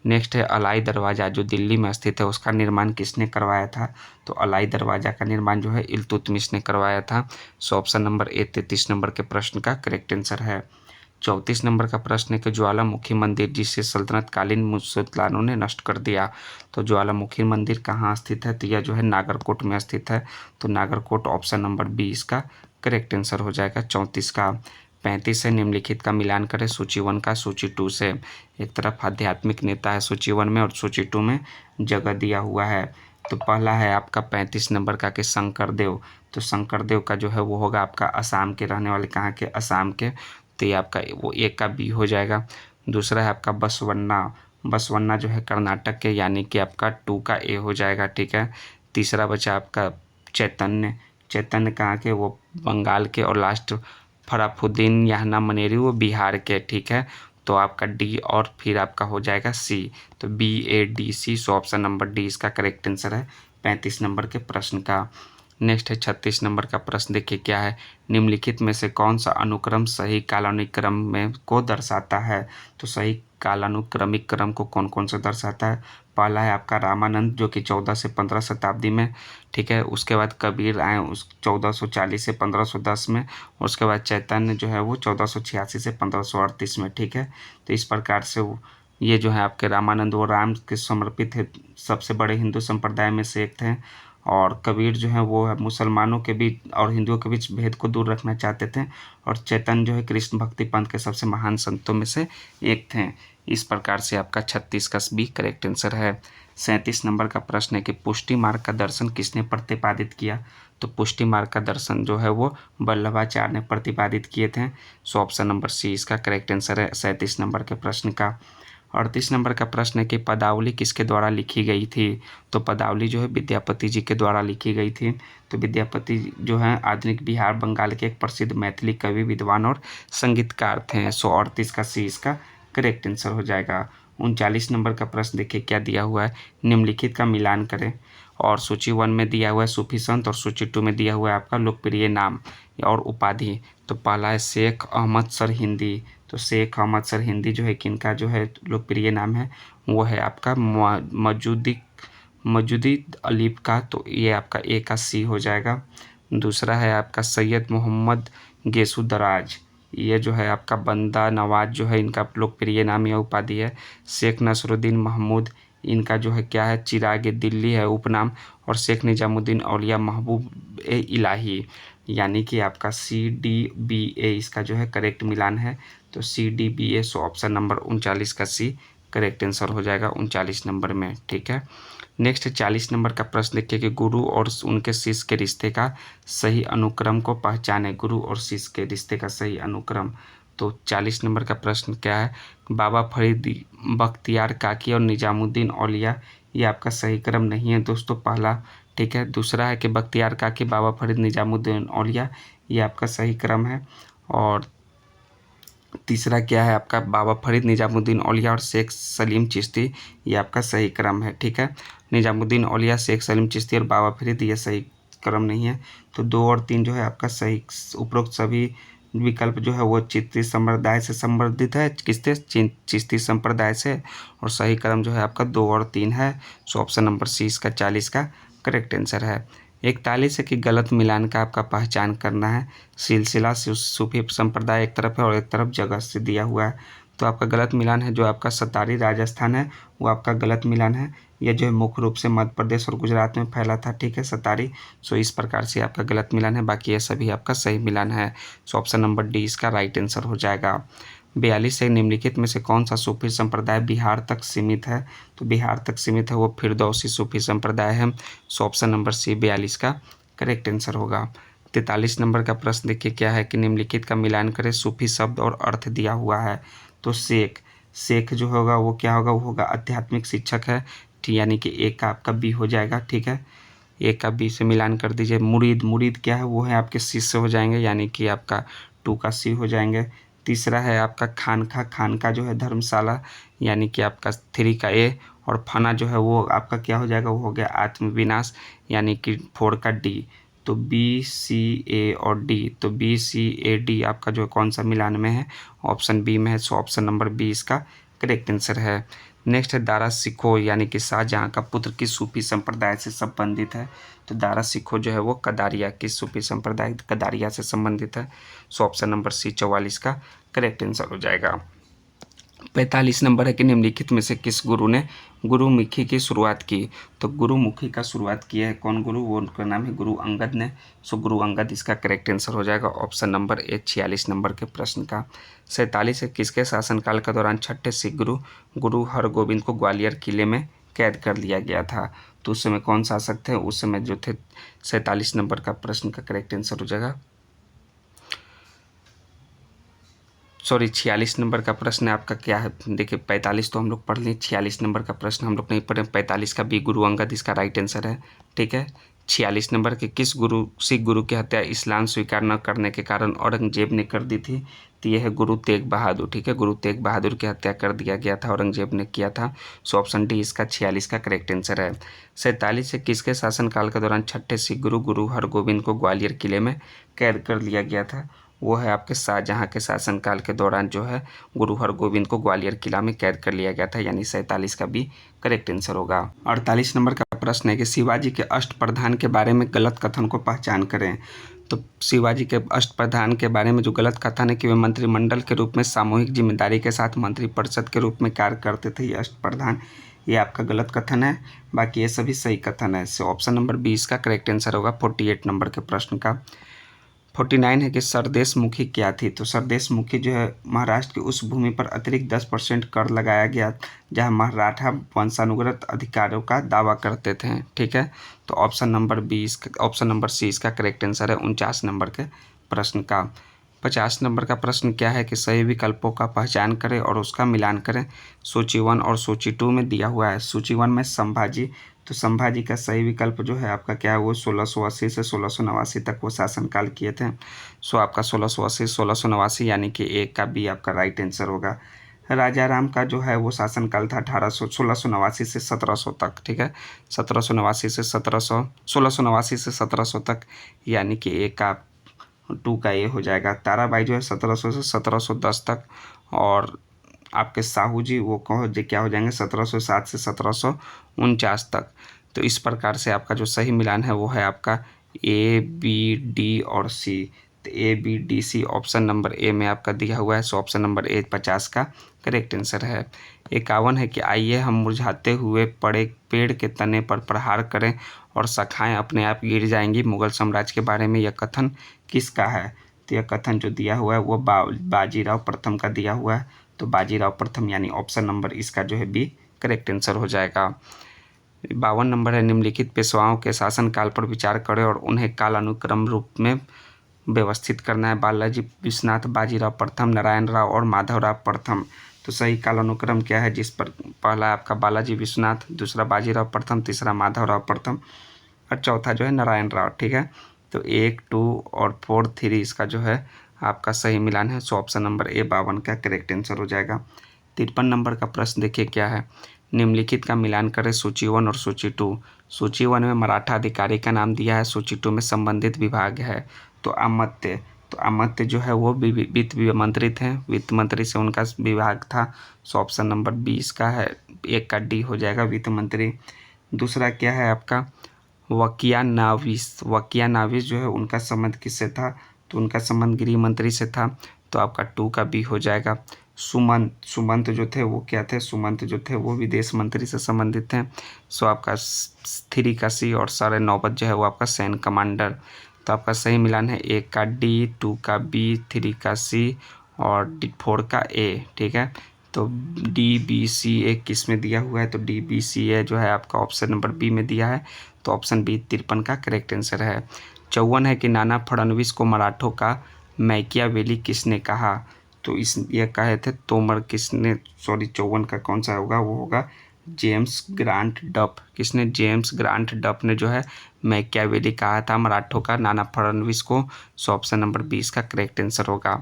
नेक्स्ट है अलाई दरवाज़ा जो दिल्ली में स्थित है, उसका निर्माण किसने करवाया था। तो अलाई दरवाज़ा का निर्माण जो है इल्तुतमिश ने करवाया था। सो ऑप्शन नंबर ए 33 नंबर के प्रश्न का करेक्ट आंसर है। 34 नंबर का प्रश्न है कि ज्वालामुखी मंदिर जिसे सल्तनतकालीन मुसलमानों ने नष्ट कर दिया। तो ज्वालामुखी मंदिर कहाँ स्थित है। तो यह जो है नागरकोट में स्थित है। तो नागरकोट ऑप्शन नंबर बी इसका करेक्ट आंसर हो जाएगा 34 का। 35 है निम्नलिखित का मिलान करें सूची 1 का सूची 2 से। एक तरफ आध्यात्मिक नेता है सूची 1 में और सूची 2 में जगह दिया हुआ है। तो पहला है आपका 35 नंबर का कि शंकरदेव। तो शंकरदेव का जो है वो होगा आपका असम के रहने वाले, कहाँ के? असम के। तो ये आपका वो एक का बी हो जाएगा। दूसरा है आपका बसवन्ना। बसवन्ना जो है कर्नाटक के, यानी कि आपका 2 का ए हो जाएगा। ठीक है। तीसरा बचा आपका चैतन्य। चैतन्य कहाँ के? वो बंगाल के। और लास्ट फराफुद्दीन याहना मनेरी वो बिहार के। ठीक है। तो आपका डी और फिर आपका हो जाएगा सी। तो BADC। सो ऑप्शन नंबर डी इसका करेक्ट आंसर है 35 नंबर के प्रश्न का। नेक्स्ट है 36 नंबर का प्रश्न देखिए क्या है। निम्नलिखित में से कौन सा अनुक्रम सही कालानुक्रम में को दर्शाता है। तो सही कालानुक्रमिक क्रम को कौन कौन सा दर्शाता है। पहला है आपका रामानंद जो कि 14 से 15 शताब्दी में। ठीक है। उसके बाद कबीर आए उस 1440 से 1510 में। और उसके बाद चैतन्य जो है वो 1486 से 1538 में। ठीक है। तो इस प्रकार से ये जो है आपके रामानंद वो राम के समर्पित है, सबसे बड़े हिंदू संप्रदाय में से एक थे। और कबीर जो है वो मुसलमानों के बीच और हिंदुओं के बीच भेद को दूर रखना चाहते थे। और चैतन्य जो है कृष्ण भक्ति पंथ के सबसे महान संतों में से एक थे। इस प्रकार से आपका 36 का भी करेक्ट आंसर है। 37 नंबर का प्रश्न है कि पुष्टि मार्ग का दर्शन किसने प्रतिपादित किया। तो पुष्टि मार्ग का दर्शन जो है वो वल्लभाचार्य ने प्रतिपादित किए थे। सो ऑप्शन नंबर सी इसका करेक्ट आंसर है 37 नंबर के प्रश्न का। 38 नंबर का प्रश्न है कि पदावली किसके द्वारा लिखी गई थी। तो पदावली जो है विद्यापति जी के द्वारा लिखी गई थी। तो विद्यापति जो है आधुनिक बिहार बंगाल के एक प्रसिद्ध मैथिली कवि, विद्वान और संगीतकार थे। सो 38 का सी इसका करेक्ट आंसर हो जाएगा। 39 नंबर का प्रश्न देखिए क्या दिया हुआ है। निम्नलिखित का मिलान करें। और सूची 1 में दिया हुआ है सूफी संत और सूची 2 में दिया हुआ है आपका लोकप्रिय नाम और उपाधि। तो पहला है शेख अहमद सर हिंदी। तो शेख अहमद सर हिंदी जो है किनका जो है लोकप्रिय नाम है, वो है आपका मौजूदी अलीफ का। तो ये आपका ए का सी हो जाएगा। दूसरा है आपका सैयद मोहम्मद गेसु दराज। ये जो है आपका बंदा नवाज जो है इनका लोकप्रिय नाम या उपाधि है। शेख नसरुद्दीन महमूद इनका जो है क्या है, चिराग दिल्ली है उपनाम, और शेख निजामुद्दीन औलिया महबूब ए इलाही, यानी कि आपका CDBA इसका जो है करेक्ट मिलान है। तो CDBA, सो ऑप्शन नंबर 39 का सी करेक्ट आंसर हो जाएगा 39 नंबर में। ठीक है, नेक्स्ट 40 नंबर का प्रश्न देखिए कि गुरु और उनके शिष्य के रिश्ते का सही अनुक्रम को पहचाने। गुरु और शिष्य के रिश्ते का सही अनुक्रम। तो 40 नंबर का प्रश्न क्या है, बाबा फरीद बख्तियार काकी और निजामुद्दीन औलिया, ये आपका सही क्रम नहीं है दोस्तों, पहला। ठीक है, दूसरा है कि बख्तियार काकी, बाबा फरीद, निजामुद्दीन औलिया, ये आपका सही क्रम है। और तीसरा क्या है आपका, बाबा फरीद, निजामुद्दीन औलिया और शेख सलीम चिश्ती, ये आपका सही क्रम है। ठीक है, निजामुद्दीन औलिया, शेख सलीम चिश्ती और बाबा फरीद, ये सही क्रम नहीं है। तो 2 और 3 जो है आपका सही। उपरोक्त सभी विकल्प जो है वो चिश्ती संप्रदाय से संबंधित है, किससे, चिश्ती संप्रदाय से, और सही क्रम जो है आपका 2 और 3 है। सो ऑप्शन नंबर सी इसका 40 का करेक्ट आंसर है। 41 है कि गलत मिलान का आपका पहचान करना है। सिलसिला सूफी संप्रदाय एक तरफ है और एक तरफ जगह से दिया हुआ है। तो आपका गलत मिलान है जो आपका सतारी राजस्थान है, वो आपका गलत मिलान है। यह जो है मुख्य रूप से मध्य प्रदेश और गुजरात में फैला था। ठीक है, सतारी। सो इस प्रकार से आपका गलत मिलान है, बाकी ये सभी आपका सही मिलान है। सो ऑप्शन नंबर डी इसका राइट आंसर हो जाएगा। 42 से निम्नलिखित में से कौन सा सूफी संप्रदाय बिहार तक सीमित है। तो बिहार तक सीमित है वो फिरदौसी सूफी संप्रदाय है। सो ऑप्शन नंबर सी 42 का करेक्ट आंसर होगा। 43 नंबर का प्रश्न देखिए क्या है कि निम्नलिखित का मिलान करें, सूफी शब्द और अर्थ दिया हुआ है। तो शेख जो होगा वो क्या होगा, वो होगा आध्यात्मिक शिक्षक है, यानी कि एक का आपका बी हो जाएगा। ठीक है, एक का बी से मिलान कर दीजिए। मुरीद क्या है, वो है आपके शिष्य हो जाएंगे, यानी कि आपका 2 का सी हो जाएंगे। तीसरा है आपका खानका जो है धर्मशाला, यानी कि आपका 3 का ए, और फना जो है वो आपका क्या हो जाएगा, वो हो गया आत्मविनाश, यानी कि 4 का डी। तो BCA और डी, तो BCAD आपका जो कौन सा मिलान में है, ऑप्शन बी में है। सो ऑप्शन नंबर बी इसका करेक्ट आंसर है। नेक्स्ट है दारा सिखो, यानी कि शाहजहाँ का पुत्र किस सूफी संप्रदाय से संबंधित है। तो दारा सिखो जो है वो कदारिया, किस सूफी संप्रदाय, कदारिया से संबंधित है। सो ऑप्शन नंबर सी 44 का करेक्ट आंसर हो जाएगा। 45 नंबर है कि निम्नलिखित में से किस गुरु ने गुरुमुखी की शुरुआत की। तो गुरुमुखी का शुरुआत किया है कौन गुरु, वो उनका नाम है गुरु अंगद ने। सो गुरु अंगद इसका करेक्ट आंसर हो जाएगा ऑप्शन नंबर ए 46 नंबर के प्रश्न का। 47 है किसके शासनकाल के दौरान छठे सिख गुरु गुरु हरगोविंद को ग्वालियर किले में कैद कर लिया गया था। तो उस समय कौन शासक थे, उस समय जो थे 47 नंबर का प्रश्न का करेक्ट आंसर हो जाएगा, सॉरी 46 नंबर का प्रश्न आपका क्या है। देखिए 45 तो हम लोग पढ़ लिए, 46 नंबर का प्रश्न हम लोग नहीं पढ़े। 45 का बी गुरु अंगद इसका राइट आंसर है। ठीक है, 46 नंबर के किस सिख गुरु की हत्या इस्लाम स्वीकार न करने के कारण औरंगजेब ने कर दी थी। तो यह है गुरु तेग बहादुर। ठीक है, गुरु तेग बहादुर की हत्या कर दिया गया था, औरंगजेब ने किया था। सो ऑप्शन डी इसका 46 का करेक्ट आंसर है। 47 से किसके शासनकाल के दौरान छठे सिख गुरु गुरु हरगोविंद को ग्वालियर किले में कैद कर लिया गया था। वो है आपके शाहजहाँ के शासनकाल के दौरान जो है गुरु हरगोविंद को ग्वालियर किला में कैद कर लिया गया था, यानी 47 का भी करेक्ट आंसर होगा। 48 नंबर का प्रश्न है कि शिवाजी के अष्टप्रधान के बारे में गलत कथन को पहचान करें। तो शिवाजी के अष्टप्रधान के बारे में जो गलत कथन है कि वे मंत्रिमंडल के रूप में सामूहिक जिम्मेदारी के साथ मंत्रिपरिषद के रूप में कार्य करते थे, ये अष्टप्रधान, ये आपका गलत कथन है। बाकी ये सभी सही कथन है। सो ऑप्शन नंबर 20 का करेक्ट आंसर होगा 48 नंबर के प्रश्न का। 49 है कि सरदेश मुखी क्या थी। तो सरदेश मुखी जो है महाराष्ट्र की उस भूमि पर अतिरिक्त 10% कर लगाया गया जहां मराठा वंशानुगत अधिकारों का दावा करते थे। ठीक है, तो ऑप्शन नंबर सी इसका करेक्ट आंसर है 49 नंबर के प्रश्न का। 50 नंबर का प्रश्न क्या है कि सही विकल्पों का पहचान करें और उसका मिलान करें। सूची 1 और सूची 2 में दिया हुआ है। सूची 1 में संभाजी, तो संभाजी का सही विकल्प जो है आपका क्या है, वो 1680 से 1689 तक वो शासनकाल किए थे। सो आपका 1680 1689 यानी कि एक का बी आपका राइट आंसर होगा। राजा राम का जो है वो शासनकाल था 1689 से 1700 तक। ठीक है, 1689 से 1700 तक, यानी कि एक का 2 का ए हो जाएगा। ताराबाई जो है 1700 से 1710 तक, और आपके साहू जी वो क्या हो जाएंगे 1707 से 1749 तक। तो इस प्रकार से आपका जो सही मिलान है वो है आपका A, B, D और C। तो A, B, D, C option number A में आपका दिया हुआ है। सो ऑप्शन नंबर ए 50 का करेक्ट आंसर है। 51 है कि आइए हम मुरझाते हुए पड़े पेड़ के तने पर प्रहार करें और शाखाएं अपने आप गिर जाएंगी। मुगल साम्राज्य के बारे में यह कथन किसका है? तो यह कथन जो दिया हुआ है वो बाजीराव प्रथम का दिया हुआ है। तो बाजीराव प्रथम यानी ऑप्शन नंबर इसका जो है बी करेक्ट आंसर हो जाएगा। 52 नंबर है, निम्नलिखित पेशवाओं के शासनकाल पर विचार करें और उन्हें कालानुक्रम रूप में व्यवस्थित करना है। बालाजी विश्वनाथ, बाजीराव प्रथम, नारायण राव और माधवराव प्रथम। तो सही कालानुक्रम क्या है? जिस पर पहला आपका बालाजी विश्वनाथ, दूसरा बाजीराव प्रथम, तीसरा माधवराव प्रथम और चौथा जो है नारायण राव। ठीक है, तो 1, 2 और 4, 3 इसका जो है आपका सही मिलान है। सो ऑप्शन नंबर ए 52 का करेक्ट आंसर हो जाएगा। 53 नंबर का प्रश्न देखिए क्या है, निम्नलिखित का मिलान करें सूची 1 और सूची 2। सूची 1 में मराठा अधिकारी का नाम दिया है, सूची 2 में संबंधित विभाग है। तो अमात्य जो है वो वित्त मंत्री थे, वित्त मंत्री से उनका विभाग था। सो ऑप्शन नंबर 20 का है, 1 का डी हो जाएगा वित्त मंत्री। दूसरा क्या है आपका वकिया नाविस जो है उनका संबंध किससे था? तो उनका संबंध गृह मंत्री से था। तो आपका 2 का बी हो जाएगा। सुमंत जो थे वो क्या थे? सुमंत जो थे वो विदेश मंत्री से संबंधित हैं। सो आपका 3 का सी और सारे नौबत जो है वो आपका सैन्य कमांडर। तो आपका सही मिलान है 1 का डी, 2 का बी, 3 का सी और 4 का ए। ठीक है, तो DBCA किस में दिया हुआ है? तो DBCA जो है आपका ऑप्शन नंबर बी में दिया है। तो ऑप्शन बी 53 का करेक्ट आंसर है। 54 है कि नाना फडणवीस को मराठों का मैकियावेली किसने कहा? तो ये कहे थे तोमर। किसने? सॉरी, 54 का कौन सा होगा? वो होगा जेम्स ग्रांट डफ। किसने? जेम्स ग्रांट डफ ने जो है मैकियावेली कहा था मराठों का नाना फडणवीस को। सो ऑप्शन नंबर 20 का करेक्ट आंसर होगा।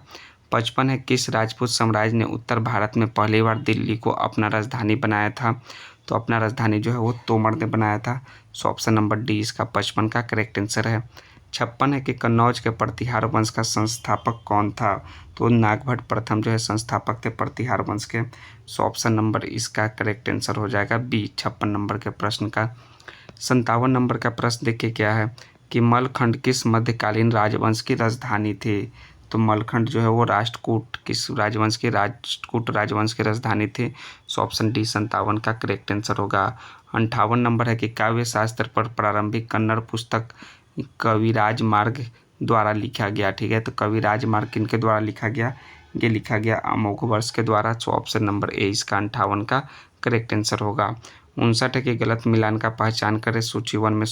55 है, किस राजपूत साम्राज्य ने उत्तर भारत में पहली बार दिल्ली को अपना राजधानी बनाया था? तो अपना राजधानी जो है वो तोमर ने बनाया था। सो ऑप्शन नंबर डी इसका 55 का करेक्ट आंसर है। 56 है कि कन्नौज के प्रतिहार वंश का संस्थापक कौन था? तो नागभट्ट प्रथम जो है संस्थापक थे प्रतिहार वंश के। सो ऑप्शन नंबर इसका करेक्ट आंसर हो जाएगा बी 56 नंबर के प्रश्न का। 57 नंबर का प्रश्न देखिए क्या है कि मलखंड किस मध्यकालीन राजवंश की राजधानी थी? तो मलखंड जो है वो राष्ट्रकूट किस राजवंश की? राष्ट्रकूट राजवंश की राजधानी थी। सो ऑप्शन डी 57 का करेक्ट आंसर होगा। 58 नंबर है कि काव्य शास्त्र पर प्रारंभिक कन्नड़ पुस्तक कविराज मार्ग द्वारा लिखा गया। ठीक है, तो कविराज मार्ग किनके द्वारा लिखा गया? ये लिखा गया अमोघवर्ष के द्वारा। सो ऑप्शन नंबर ए इसका 58 का करेक्ट आंसर होगा। 59 है कि गलत मिलान का पहचान करें। सूची 1 में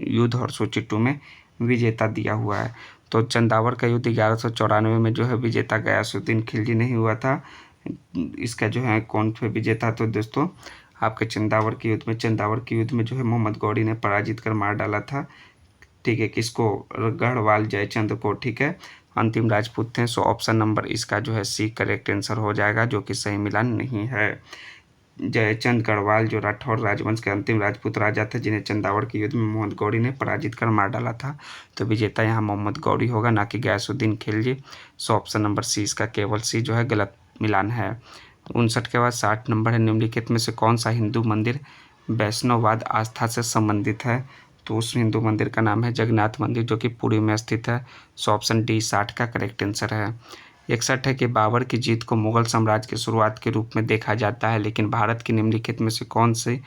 युद्ध और सूची 2 में विजेता दिया हुआ है। तो चंदावर का युद्ध 1194 में जो है विजेता गयासुद्दीन खिलजी नहीं हुआ था। इसका जो है कौन थे विजेता? तो दोस्तों आपके चंदावर के युद्ध में जो है मोहम्मद गौरी ने पराजित कर मार डाला था। ठीक है, किसको? गढ़वाल जयचंद को। ठीक है, अंतिम राजपूत थे। सो ऑप्शन नंबर इसका जो है सी करेक्ट आंसर हो जाएगा, जो कि सही मिलान नहीं है। जयचंद गढ़वाल जो राठौर राजवंश के अंतिम राजपूत राजा थे जिन्हें चंदावड़ के युद्ध में मोहम्मद गौरी ने पराजित कर मार डाला था। तो विजेता यहाँ मोहम्मद गौरी होगा, ना कि Ghiyasuddin Khilji. So option number C इसका केवल सी जो है गलत मिलान है। 59 के बाद 60 नंबर है, निम्नलिखित में से कौन सा हिंदू मंदिर वैष्णववाद आस्था से संबंधित है? तो उस हिंदू मंदिर का नाम है जगन्नाथ मंदिर, जो कि पुरी में स्थित है। सो ऑप्शन डी 60 का करेक्ट आंसर है। 61 है कि बाबर की जीत को मुगल साम्राज्य की शुरुआत के रूप में देखा जाता है, लेकिन भारत की निम्नलिखित में से कौन सी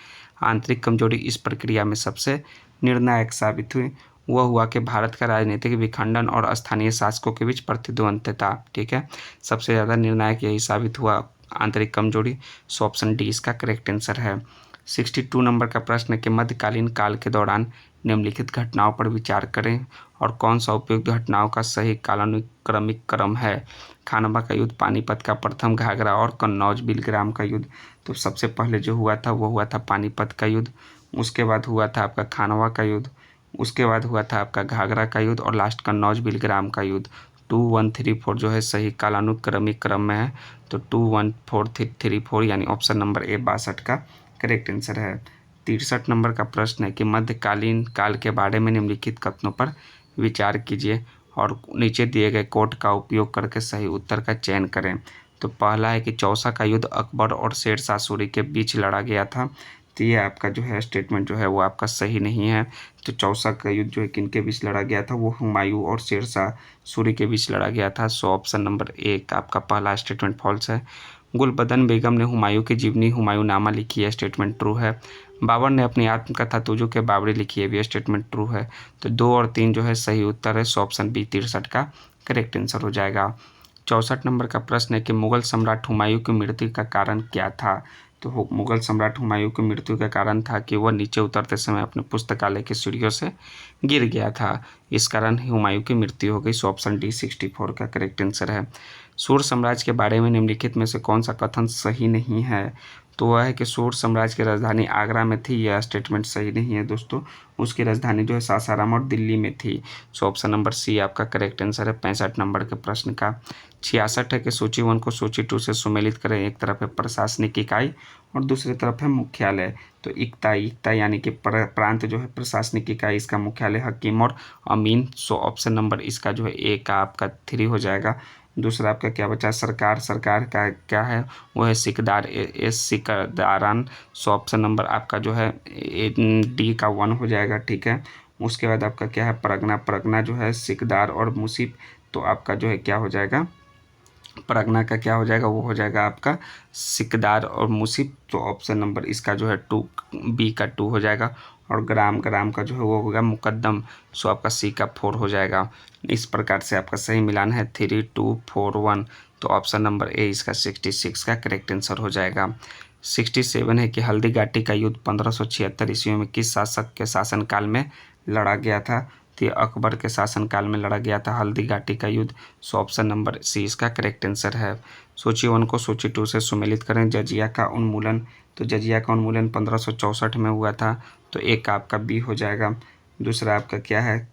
आंतरिक कमजोरी इस प्रक्रिया में सबसे निर्णायक साबित हुई? वह हुआ कि भारत का राजनीतिक विखंडन और स्थानीय शासकों के बीच प्रतिद्वंद्विता। ठीक है, सबसे ज़्यादा निर्णायक यही साबित हुआ, आंतरिक कमजोरी। सो ऑप्शन डी इसका करेक्ट आंसर है। 62 नंबर का प्रश्न है कि मध्यकालीन काल के दौरान निम्नलिखित घटनाओं पर विचार करें और कौन सा उपयुक्त घटनाओं का सही कालानुक्रमिक क्रम है? खानवा का युद्ध, पानीपत का प्रथम घाघरा और कन्नौज बिलग्राम का युद्ध। तो सबसे पहले जो हुआ था वो हुआ था पानीपत का युद्ध, उसके बाद हुआ था आपका खानवा का युद्ध, उसके बाद हुआ था आपका घाघरा का युद्ध और लास्ट कन्नौज बिलग्राम का युद्ध। 2, 1, 3, 4 जो है सही कालानुक्रमिक क्रम में है। तो 2, 1, 4, 3, 4 यानी ऑप्शन नंबर ए 62 का करेक्ट आंसर है। 63 नंबर का प्रश्न है कि मध्यकालीन काल के बारे में निम्नलिखित कथनों पर विचार कीजिए और नीचे दिए गए कोट का उपयोग करके सही उत्तर का चयन करें। तो पहला है कि चौसा का युद्ध अकबर और शेरशाह सूरी के बीच लड़ा गया था। तो ये आपका जो है स्टेटमेंट जो है वो आपका सही नहीं है। तो चौसा का युद्ध जो है किनके बीच लड़ा गया था? वो हुमायूं और शेरशाह सूरी के बीच लड़ा गया था। सो ऑप्शन नंबर 1 आपका पहला स्टेटमेंट फॉल्स है। गुलबदन बेगम ने हुमायूं की जीवनी हुमायूंनामा लिखी है, स्टेटमेंट ट्रू है। बाबर ने अपनी आत्मकथा तुजू के बाबरी लिखी है, भी स्टेटमेंट ट्रू है। तो 2 और 3 जो है सही उत्तर है, सो ऑप्शन बी 63 का करेक्ट आंसर हो जाएगा। 64 नंबर का प्रश्न है कि मुगल सम्राट हुमायूं की मृत्यु का कारण क्या था। तो मुगल सम्राट हुमायूं की मृत्यु का कारण था कि वह नीचे उतरते समय अपने पुस्तकालय की सीढ़ियों से गिर गया था, इस कारण हुमायूं की मृत्यु हो गई। सो ऑप्शन डी 64 का करेक्ट आंसर है। सूर साम्राज्य के बारे में निम्नलिखित में से कौन सा कथन सही नहीं है। तो वह है कि सूर साम्राज्य की राजधानी आगरा में थी, यह स्टेटमेंट सही नहीं है दोस्तों। उसकी राजधानी जो है सासाराम और दिल्ली में थी। सो ऑप्शन नंबर सी आपका करेक्ट आंसर है 65 नंबर के प्रश्न का। 66 है कि सूची 1 को सूची 2 से सुमेलित करें। एक तरफ है प्रशासनिक इकाई और दूसरी तरफ है मुख्यालय। तो इकता यानी कि प्रांत जो है प्रशासनिक इकाई, इसका मुख्यालय हकीम और अमीन। सो ऑप्शन नंबर इसका जो है ए का आपका 3 हो जाएगा। दूसरा आपका क्या बचा, सरकार का क्या है, वो है सिकदार, सिकदारान। सो ऑप्शन नंबर आपका जो है डी का 1 हो जाएगा, ठीक है। उसके बाद आपका क्या है, परगना जो है सिकदार और मुसीब। तो आपका जो है क्या हो जाएगा, परगना का क्या हो जाएगा, वो हो जाएगा आपका सिकदार और मुसीब। तो ऑप्शन नंबर इसका जो है 2 बी का 2 हो जाएगा। और ग्राम का जो है वो होगा मुकद्दम। सो आपका सी का 4 हो जाएगा। इस प्रकार से आपका सही मिलान है 3, 2, 4, 1। तो ऑप्शन नंबर ए इसका 66 का करेक्ट आंसर हो जाएगा। 67 है कि हल्दी घाटी का युद्ध 1576 ईस्वी में किस शासक के शासनकाल में लड़ा गया था। तो अकबर के शासनकाल में लड़ा गया था हल्दी घाटी का युद्ध। सो ऑप्शन नंबर सी इसका करेक्ट आंसर है। सूची 1 को सूची 2 से सुमेलित करें। जजिया का उन्मूलन, तो जजिया का उन्मूलन 1564 में हुआ था, तो एक आपका बी हो जाएगा। दूसरा आपका क्या है,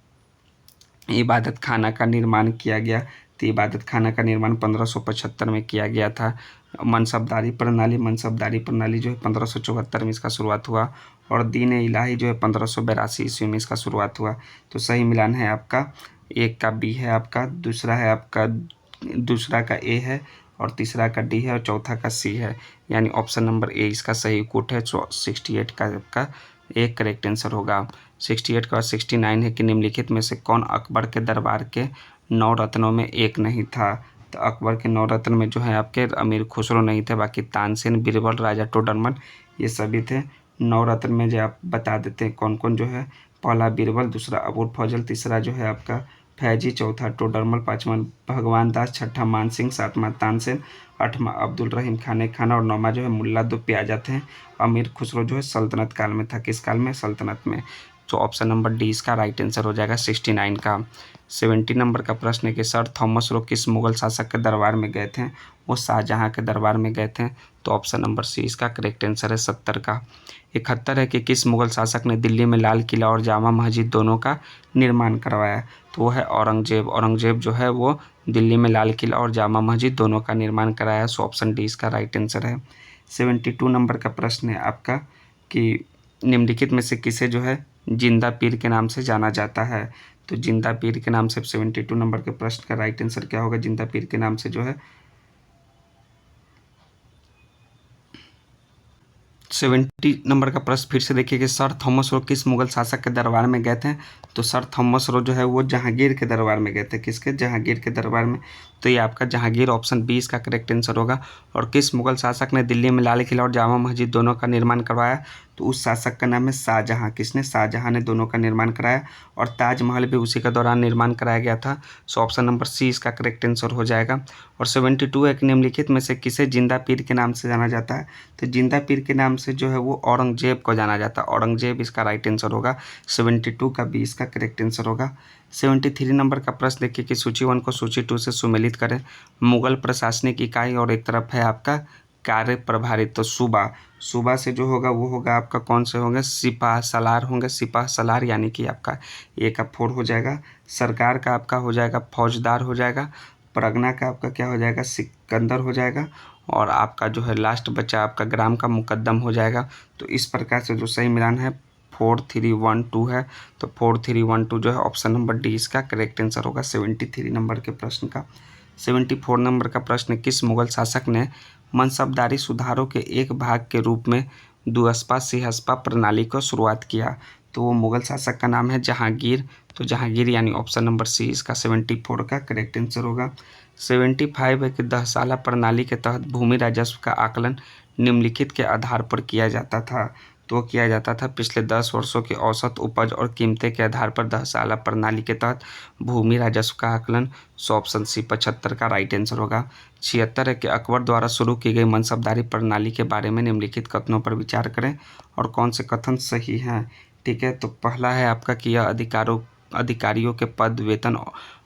इबादत खाना का निर्माण किया गया। तो इबादत खाना का निर्माण 1575 में किया गया था। मनसबदारी प्रणाली जो है 1574 में इसका शुरुआत हुआ। और दीन इलाही जो है 1582 ईस्वी में इसका शुरुआत हुआ। तो सही मिलान है आपका एक का बी है आपका, दूसरा का ए है और तीसरा का डी है और चौथा का सी है, यानी ऑप्शन नंबर ए इसका सही कोट है। 68 का आपका एक करेक्ट आंसर होगा। 68 का 69 है कि निम्नलिखित में से कौन अकबर के दरबार के 9 रत्नों में एक नहीं था। तो अकबर के 9 रत्न में जो है आपके अमीर खुसरो नहीं थे, बाकी तानसेन, बीरबल, राजा टोडरमल ये सभी थे। 9 रत्न में जो आप बता देते हैं कौन कौन जो है, पहला बीरबल, दूसरा अबुल फजल, तीसरा जो है आपका फैजी, चौथा टोडरमल, पाँचवा भगवान दास, छठा मान सिंह, सातवां तानसेन, आठवां अब्दुल रहीम खान और नौवां जो है मुल्ला दो प्याजा थे। अमीर खुसरो जो है सल्तनत काल में था, किस काल में, सल्तनत में। तो ऑप्शन नंबर डी इसका राइट आंसर हो जाएगा 69 का। 70 नंबर का प्रश्न है कि सर थॉमस रो किस मुगल शासक के दरबार में गए थे। वो शाहजहाँ के दरबार में गए थे। तो ऑप्शन नंबर सी इसका करेक्ट आंसर है 70 का। 71 है कि किस मुगल शासक ने दिल्ली में लाल किला और जामा मस्जिद दोनों का निर्माण करवाया। तो वो है औरंगजेब जो है वो दिल्ली में लाल किला और जामा मस्जिद दोनों का निर्माण कराया। सो ऑप्शन डी इसका राइट आंसर है। 72 नंबर का प्रश्न है आपका कि निम्नलिखित में से किसे जो है जिंदा पीर के नाम से जाना जाता है। तो जिंदा पीर के नाम से 72 नंबर के प्रश्न का राइट आंसर क्या होगा, जिंदा पीर के नाम से जो है 70 नंबर का प्रश्न फिर से देखिए कि सर थॉमस रो किस मुगल शासक के दरबार में गए थे। तो सर थॉमस रो जो है वो जहांगीर के दरबार में गए थे, किसके, जहांगीर के दरबार में। तो ये आपका जहांगीर ऑप्शन बी इसका करेक्ट आंसर होगा। और किस मुगल शासक ने दिल्ली में लाल किला और जामा मस्जिद दोनों का निर्माण करवाया। तो उस शासक का नाम है शाहजहाँ। किसने, शाहजहाँ ने दोनों का निर्माण कराया और ताजमहल भी उसी के दौरान निर्माण कराया गया था। सो ऑप्शन नंबर सी इसका करेक्ट आंसर हो जाएगा। और 72 है कि निम्नलिखित में से किसे जिंदा पीर के नाम से जाना जाता है। तो जिंदा पीर के नाम से जो है वो औरंगजेब को जाना जाता है। औरंगजेब इसका राइट आंसर होगा। 72 का बी इसका करेक्ट आंसर होगा। 73 नंबर का प्रश्न देखिए कि सूची 1 को सूची 2 से सुमेलित करें। मुगल प्रशासनिक इकाई और एक तरफ है आपका कार्य प्रभारी। तो सूबा से जो होगा वो होगा आपका कौन से होंगे, सिपाह सलार होंगे, सिपाह सलार यानी कि आपका ए का 4 हो जाएगा। सरकार का आपका हो जाएगा फौजदार हो जाएगा। परगना का आपका क्या हो जाएगा, सिकंदर हो जाएगा। और आपका जो है लास्ट बचा आपका ग्राम का मुकद्दम हो जाएगा। तो इस प्रकार से जो सही मिलान है 4, 3, 1, 2 है। तो 4, 3, 1, 2 जो है ऑप्शन नंबर डी इसका करेक्ट आंसर होगा 73 नंबर के प्रश्न का। 74 नंबर का प्रश्न, किस मुगल शासक ने मनसबदारी सुधारों के एक भाग के रूप में दुअस्पा सिहस्पा प्रणाली को शुरुआत किया। तो वो मुगल शासक का नाम है जहांगीर। तो जहांगीर यानी ऑप्शन नंबर सी इसका 74 का करेक्ट आंसर होगा। 75 है कि दहसाला प्रणाली के तहत भूमि राजस्व का आकलन निम्नलिखित के आधार पर किया जाता था। तो किया जाता था पिछले 10 वर्षों की औसत उपज और कीमतें के आधार पर दहसाला प्रणाली के तहत भूमि राजस्व का आकलन। सो ऑप्शन सी 75 का राइट आंसर होगा। 76 है कि अकबर द्वारा शुरू की गई मनसबदारी प्रणाली के बारे में निम्नलिखित कथनों पर विचार करें और कौन से कथन सही हैं। ठीक है, तो पहला है आपका कि यह अधिकारियों के पद, वेतन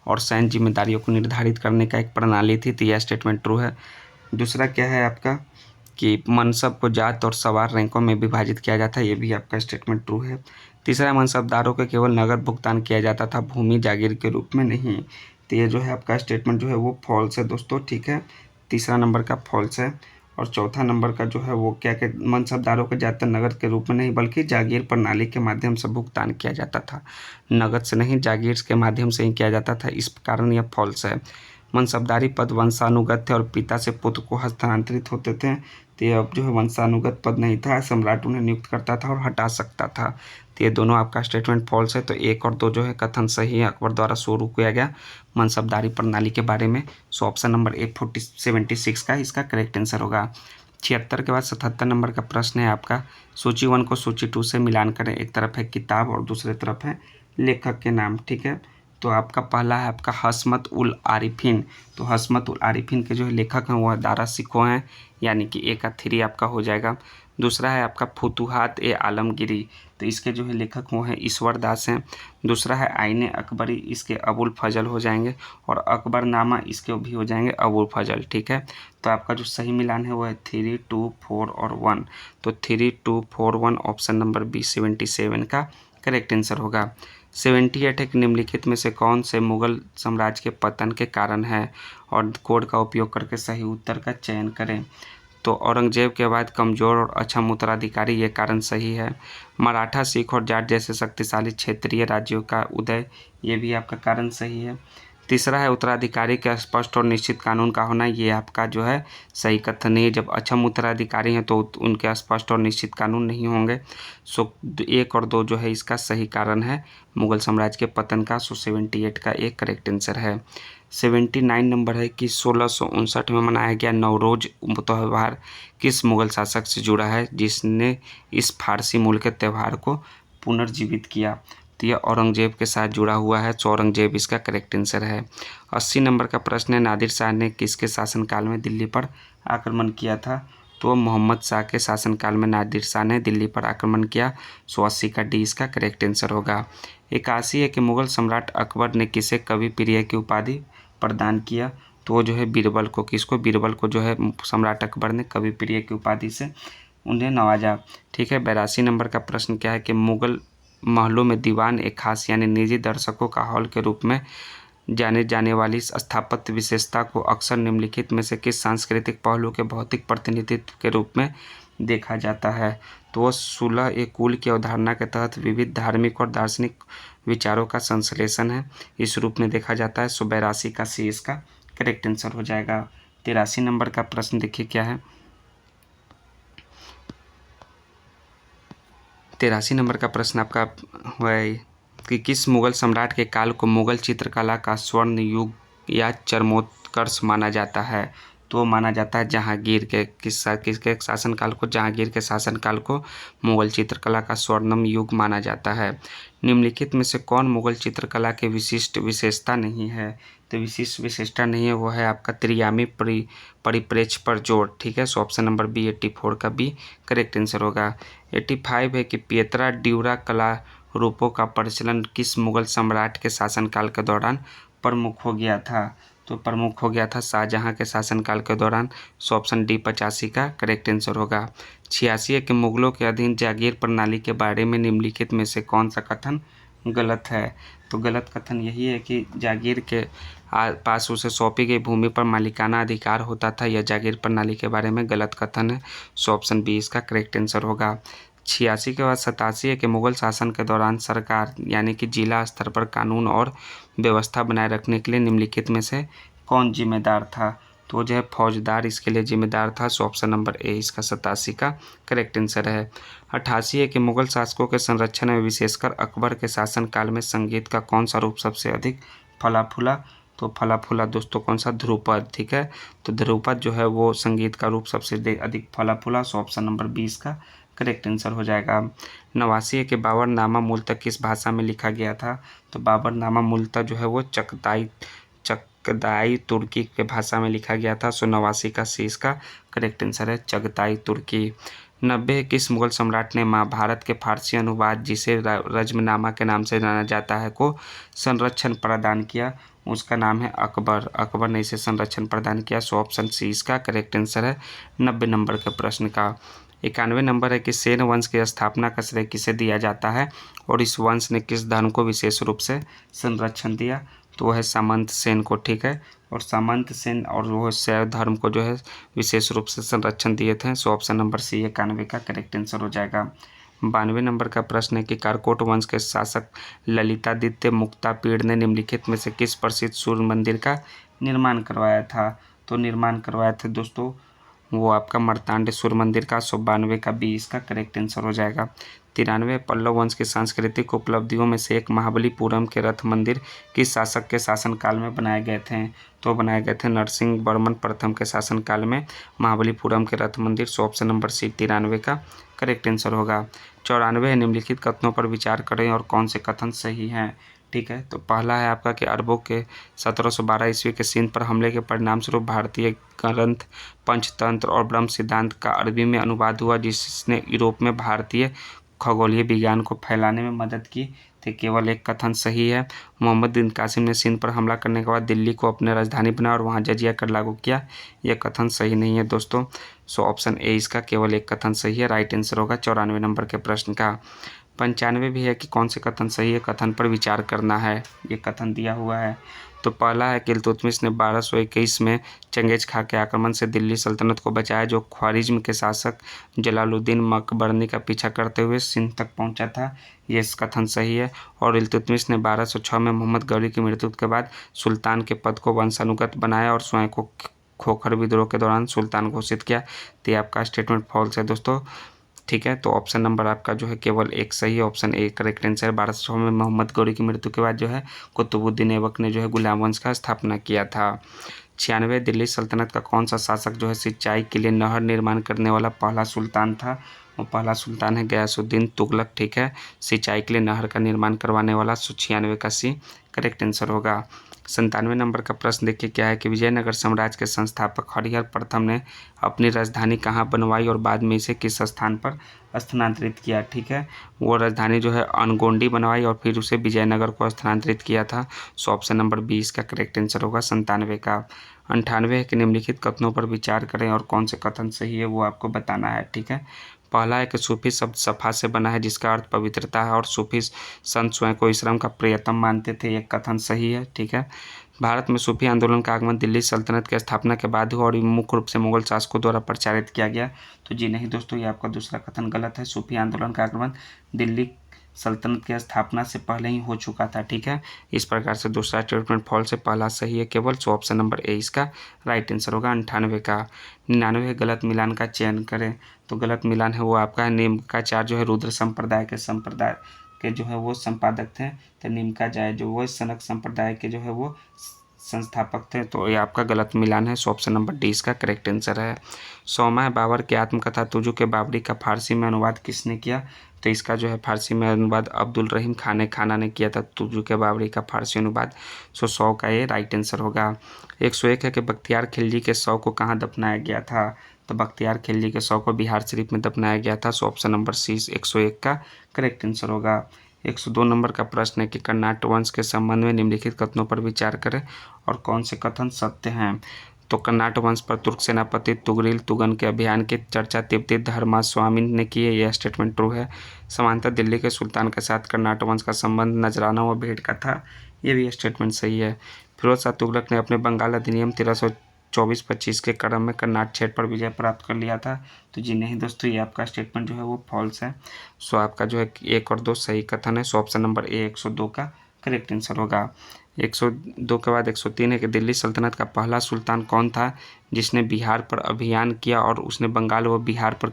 और सैन्य जिम्मेदारियों को निर्धारित करने का एक प्रणाली थी, तो यह स्टेटमेंट ट्रू है। दूसरा क्या है आपका कि मनसब को जात और सवार रैंकों में विभाजित किया जाता है, ये भी आपका स्टेटमेंट ट्रू है। तीसरा, मनसबदारों को केवल नगद भुगतान किया जाता था, भूमि जागीर के रूप में नहीं, तो ये जो है आपका स्टेटमेंट जो है वो फॉल्स है दोस्तों। ठीक है, तीसरा नंबर का फॉल्स है। और चौथा नंबर का जो है वो क्या कि मनसबदारों को ज़्यादातर नगद के रूप में नहीं बल्कि जागीर प्रणाली के माध्यम से भुगतान किया जाता था, नगद से नहीं जागीर के माध्यम से ही किया जाता था, इस कारण यह फॉल्स है। मनसबदारी पद वंशानुगत थे और पिता से पुत्र को हस्तांतरित होते थे, तो ये अब जो है वंशानुगत पद नहीं था, सम्राट उन्हें नियुक्त करता था और हटा सकता था, तो ये दोनों आपका स्टेटमेंट फॉल्स है। तो 1 और 2 जो है कथन सही है, अकबर द्वारा शुरू किया गया मनसबदारी प्रणाली के बारे में। सो ऑप्शन नंबर ए 76 का इसका करेक्ट आंसर होगा। 76 के बाद 77 नंबर का प्रश्न है आपका, सूची 1 को सूची 2 से मिलान करें। एक तरफ है किताब और दूसरे तरफ है लेखक के नाम। ठीक है, तो आपका पहला है आपका हसमत उल आरिफिन, तो हसमत उल आरिफिन के जो है लेखक हैं वो दारा शिकोह हैं, यानी कि ए का 3 आपका हो जाएगा। दूसरा है आपका फुतुहात ए आलमगिरी, तो इसके जो है लेखक वो हैं ईश्वर दास हैं। दूसरा है आईने अकबरी, इसके अबुल फजल हो जाएंगे, और अकबरनामा इसके भी हो जाएंगे अबुल फजल। ठीक है, तो आपका जो सही मिलान है वो है 3, 2, 4 और 1, तो 3, 2, 4, 1 ऑप्शन नंबर बी 77 का करेक्ट आंसर होगा। 78 है कि निम्नलिखित में से कौन से मुगल साम्राज्य के पतन के कारण है, और कोड का उपयोग करके सही उत्तर का चयन करें। तो औरंगजेब के बाद कमज़ोर और अक्षम उत्तराधिकारी, ये कारण सही है। मराठा, सिख और जाट जैसे शक्तिशाली क्षेत्रीय राज्यों का उदय, ये भी आपका कारण सही है। तीसरा है उत्तराधिकारी के स्पष्ट और निश्चित कानून का होना, ये आपका जो है सही कथन नहीं है। जब अक्षम उत्तराधिकारी हैं तो उनके स्पष्ट और निश्चित कानून नहीं होंगे। सो 1 और 2 जो है इसका सही कारण है मुगल साम्राज्य के पतन का। सो 78 का एक करेक्ट आंसर है। 79 नंबर है कि 1659 में मनाया गया नवरोज त्यौहार किस मुगल शासक से जुड़ा है जिसने इस फारसी मूल के त्यौहार को पुनर्जीवित किया, तो यह औरंगजेब के साथ जुड़ा हुआ है, तो औरंगजेब इसका करेक्ट आंसर है। 80 नंबर का प्रश्न है, नादिर शाह ने किसके शासनकाल में दिल्ली पर आक्रमण किया था, तो मोहम्मद शाह के शासनकाल में नादिर शाह ने दिल्ली पर आक्रमण किया। सो 80 का डी इसका करेक्ट आंसर होगा। 81 है कि मुगल सम्राट अकबर ने किसे कवि प्रिय की उपाधि प्रदान किया, तो वो जो है बीरबल को, किसको, बीरबल को जो है सम्राट अकबर ने कवि प्रिय की उपाधि से उन्हें नवाजा। ठीक है, 82 नंबर का प्रश्न क्या है कि मुगल महलों में दीवान एक खास यानी निजी दर्शकों का हॉल के रूप में जाने जाने वाली स्थापत्य विशेषता को अक्सर निम्नलिखित में से किस सांस्कृतिक पहलू के भौतिक प्रतिनिधित्व के रूप में देखा जाता है, तो वह सुलह ए कुल की अवधारणा के तहत विविध धार्मिक और दार्शनिक विचारों का संश्लेषण है, इस रूप में देखा जाता है। सो 82 का सी इसका करेक्ट आंसर हो जाएगा। 83 नंबर का प्रश्न देखिए क्या है, 83 नंबर का प्रश्न आपका है कि किस मुगल सम्राट के काल को मुगल चित्रकला का स्वर्ण युग या चरमोत्कर्ष माना जाता है, तो माना जाता है जहांगीर के। किसके शासनकाल को, जहांगीर के शासनकाल को मुगल चित्रकला का स्वर्णिम युग माना जाता है। निम्नलिखित में से कौन मुगल चित्रकला के विशिष्ट विशेषता नहीं है, तो विशिष्ट विशेषता नहीं है वो है आपका त्रियामी परिप्रेक्ष्य पर जोर। ठीक है, सो ऑप्शन नंबर बी 84 का बी करेक्ट आंसर होगा। 85 है कि पियत्रा ड्यूरा कला रूपों का प्रचलन किस मुगल सम्राट के शासनकाल के दौरान प्रमुख हो गया था, तो प्रमुख हो गया था शाहजहां के शासनकाल के दौरान। सो ऑप्शन डी 85 का करेक्ट आंसर होगा। 86 है कि मुगलों के अधीन जागीर प्रणाली के बारे में निम्नलिखित में से कौन सा कथन गलत है, तो गलत कथन यही है कि जागीर के पास उसे सौंपी गई भूमि पर मालिकाना अधिकार होता था, यह जागीर प्रणाली के बारे में गलत कथन है। सो ऑप्शन बी इसका करेक्ट आंसर होगा। 86 के बाद 87 है कि मुगल शासन के दौरान सरकार यानी कि जिला स्तर पर कानून और व्यवस्था बनाए रखने के लिए निम्नलिखित में से कौन जिम्मेदार था, तो वो जो है फौजदार इसके लिए जिम्मेदार था। सो ऑप्शन नंबर ए इसका 87 का करेक्ट आंसर है। 88 है कि मुगल शासकों के संरक्षण में विशेषकर अकबर के शासनकाल में संगीत का कौन सा रूप सबसे अधिक फला फूला। तो फला फूला दोस्तों कौन सा, ध्रुपद। ठीक है, तो ध्रुपद जो है वो संगीत का रूप सबसे अधिक फला फूला। सो ऑप्शन नंबर 20 का करेक्ट आंसर हो जाएगा। 89 है कि बाबरनामा मूलतः किस भाषा में लिखा गया था। तो बाबरनामा मूलतः जो है वो चगताई तुर्की के भाषा में लिखा गया था। सो 89 का सी इसका करेक्ट आंसर है, चगताई तुर्की। 90 किस मुगल सम्राट ने महाभारत के फारसी अनुवाद, जिसे रजमनामा के नाम से जाना जाता है, को संरक्षण प्रदान किया। उसका नाम है अकबर। अकबर ने इसे संरक्षण प्रदान किया। सो ऑप्शन सी इसका करेक्ट आंसर है 90 नंबर के प्रश्न का। 91 नंबर है कि सेन वंश की स्थापना का श्रेय किसे दिया जाता है और इस वंश ने किस धर्म को विशेष रूप से संरक्षण दिया। तो वह है सामंत सेन को। ठीक है, और सामंत सेन और वो शैव धर्म को जो है विशेष रूप से संरक्षण दिए थे। सो ऑप्शन नंबर सी 91 का करेक्ट आंसर हो जाएगा। 92 नंबर का प्रश्न है कि कारकोट वंश के शासक ललितादित्य मुक्तापीड़ ने निम्नलिखित में से किस प्रसिद्ध सूर्य मंदिर का निर्माण करवाया था। तो निर्माण करवाया था दोस्तों वो आपका मार्तांड सूर्य मंदिर का। 92 का बी इसका करेक्ट आंसर हो जाएगा। 93 पल्लव वंश की सांस्कृतिक उपलब्धियों में से एक महाबलीपुरम के रथ मंदिर किस शासक के शासनकाल में बनाए गए थे। तो बनाए गए थे नरसिंह वर्मन प्रथम के शासनकाल में महाबलीपुरम के रथ मंदिर। सो ऑप्शन नंबर सी 93 का करेक्ट आंसर होगा। 94 निम्नलिखित कथनों पर विचार करें और कौन से कथन सही हैं। ठीक है, तो पहला है आपका कि अरबों के 1712 ईस्वी के सिंध पर हमले के परिणाम स्वरूप भारतीय ग्रंथ पंचतंत्र और ब्रह्म सिद्धांत का अरबी में अनुवाद हुआ, जिसने यूरोप में भारतीय खगोलीय विज्ञान को फैलाने में मदद की। तो केवल एक कथन सही है। मोहम्मद बिन कासिम ने सिंध पर हमला करने के बाद दिल्ली को अपनी राजधानी बनाया और वहां जजिया कर लागू किया। यह कथन सही नहीं है दोस्तों। सो ऑप्शन ए इसका केवल एक कथन सही है, राइट आंसर होगा 94 नंबर के प्रश्न का। 95 भी है कि कौन से कथन सही है, कथन पर विचार करना है। ये कथन दिया हुआ है। तो पहला है कि इल्तुतमिश ने 1221 में चंगेज खां के आक्रमण से दिल्ली सल्तनत को बचाया, जो ख्वारिज्म के शासक जलालुद्दीन मकबरनी का पीछा करते हुए सिंध तक पहुंचा था। ये कथन सही है। और इल्तुतमिश ने 1206 में मोहम्मद गौरी की मृत्यु के बाद सुल्तान के पद को वंशानुगत बनाया और स्वयं को खोखर विद्रोह के दौरान सुल्तान घोषित किया। तो ये आपका स्टेटमेंट फॉल्स है दोस्तों। ठीक है, तो ऑप्शन नंबर आपका जो है केवल एक सही है, ऑप्शन ए करेक्ट आंसर। 1206 में मोहम्मद गौरी की मृत्यु के बाद जो है कुतुबुद्दीन ऐबक ने जो है गुलाम वंश का स्थापना किया था। 96 दिल्ली सल्तनत का कौन सा शासक जो है सिंचाई के लिए नहर निर्माण करने वाला पहला सुल्तान था। वो पहला सुल्तान है गयासुद्दीन तुगलक। ठीक है, सिंचाई के लिए नहर का निर्माण करवाने वाला। 96 का सी करेक्ट आंसर होगा। 97 नंबर का प्रश्न देखिए क्या है कि विजयनगर साम्राज्य के संस्थापक हरिहर प्रथम ने अपनी राजधानी कहाँ बनवाई और बाद में इसे किस स्थान पर स्थानांतरित किया। ठीक है, वो राजधानी जो है अनगोंडी बनवाई और फिर उसे विजयनगर को स्थानांतरित किया था। सो ऑप्शन नंबर 20 का करेक्ट आंसर होगा 97 का। 98 है कि निम्नलिखित कथनों पर विचार करें और कौन से कथन सही है वो आपको बताना है। ठीक है, पहला है कि सूफी शब्द सफ़ा से बना है, जिसका अर्थ पवित्रता है और सूफी संत स्वयं को इस्लाम का प्रियतम मानते थे। यह कथन सही है। ठीक है, भारत में सूफी आंदोलन का आगमन दिल्ली सल्तनत की स्थापना के बाद हुआ और मुख्य रूप से मुगल शासकों द्वारा प्रचारित किया गया। तो जी नहीं दोस्तों, ये आपका दूसरा कथन गलत है। सूफी आंदोलन का आगमन दिल्ली सल्तनत की स्थापना से पहले ही हो चुका था। ठीक है, इस प्रकार से दूसरा स्टेटमेंट फॉल्स है, पहला सही है केवल। सो ऑप्शन नंबर ए इसका राइट आंसर होगा। 98 का। 99 गलत मिलान का चयन करें। तो गलत मिलान है वो आपका नीमकाचार्य जो है रुद्र संप्रदाय के जो है वो संपादक थे। तो नीमकाचार्य जो वो सनक संप्रदाय के जो है वो संस्थापक थे। तो ये आपका गलत मिलान है। सो ऑप्शन नंबर डी इसका करेक्ट आंसर है। 100वां बाबर की आत्मकथा तुजू के बाबरी का फारसी में अनुवाद किसने किया। तो इसका जो है फारसी में अनुवाद अब्दुल रहीम खाना ने किया था, तुजू के बाबरी का फारसी अनुवाद। सो 100 का ये राइट आंसर होगा। 101 है कि बख्तियार खिलजी के शव को कहाँ दफनाया गया था। तो बख्तियार खिलजी के शव को बिहार शरीफ में दफनाया गया था। सो ऑप्शन नंबर सी 101 का करेक्ट आंसर होगा। 102 नंबर का प्रश्न है कि कर्नाट वंश के संबंध में निम्नलिखित कथनों पर विचार करें और कौन से कथन सत्य हैं। तो कर्नाट वंश पर तुर्क सेनापति तुगरिल तुगन के अभियान की चर्चा तिब्बती धर्मास्वामी ने की है। यह स्टेटमेंट ट्रू है। समांतर दिल्ली के सुल्तान के साथ कर्नाट वंश का संबंध नजराना व भेंट का था। यह भी स्टेटमेंट सही है। फिरोज शाह तुगलक ने अपने बंगाल अधिनियम 1324-25 के क्रम में कर्नाट क्षेत्र पर विजय प्राप्त कर लिया था। तो जी नहीं दोस्तों, ये आपका स्टेटमेंट जो है वो फॉल्स है। सो आपका जो है 1 और 2 सही कथन है। सो ऑप्शन नंबर ए 102 का करेक्ट आंसर होगा। 102 के बाद 103 है कि दिल्ली सल्तनत का पहला सुल्तान कौन था जिसने बिहार पर अभियान किया और उसने बंगाल व बिहार पर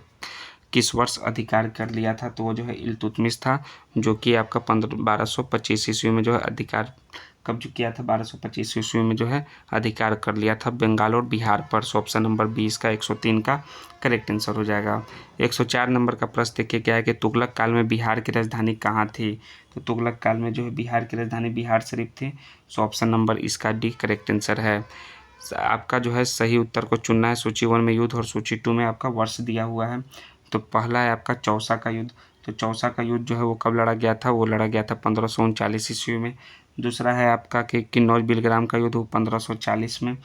किस वर्ष अधिकार कर लिया था? तो वो जो है इल्तुतमिश था, जो कि आपका 1225 ईस्वी में जो है अधिकार कब्ज किया था। 1225 ईस्वी में जो है अधिकार कर लिया था बंगाल और बिहार पर। सो ऑप्शन नंबर 20 का 103 का करेक्ट आंसर हो जाएगा। 104 नंबर का प्रश्न देखिए क्या है कि तुगलक काल में बिहार की राजधानी कहाँ थी? तो तुगलक काल में जो है बिहार की राजधानी बिहार शरीफ थी। सो ऑप्शन नंबर इसका डी करेक्ट आंसर है। आपका जो है सही उत्तर को चुनना है। सूची 1 में युद्ध और सूची 2 में आपका वर्ष दिया हुआ है। तो पहला है आपका चौसा का युद्ध। तो चौसा का युद्ध जो है वो कब लड़ा गया था? वो लड़ा गया था 1539 ईस्वी में। दूसरा है आपका कि किन्नौज बिलग्राम का युद्ध 1540 में।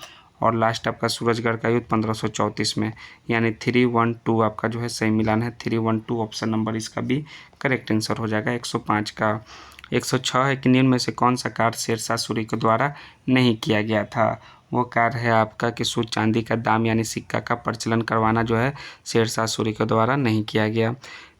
और लास्ट आपका सूरजगढ़ का युद्ध 1534 में। यानी 312 आपका जो है सही मिलान है। 312 ऑप्शन नंबर इसका भी करेक्ट आंसर हो जाएगा। 105 का 106 है कि निम्न में से कौन सा कार्य शेरशाह सूरी के द्वारा नहीं किया गया था? वो कार्य है आपका कि शुद्ध चांदी का दाम यानी सिक्का का प्रचलन करवाना जो है शेरशाह सूरी के द्वारा नहीं किया गया।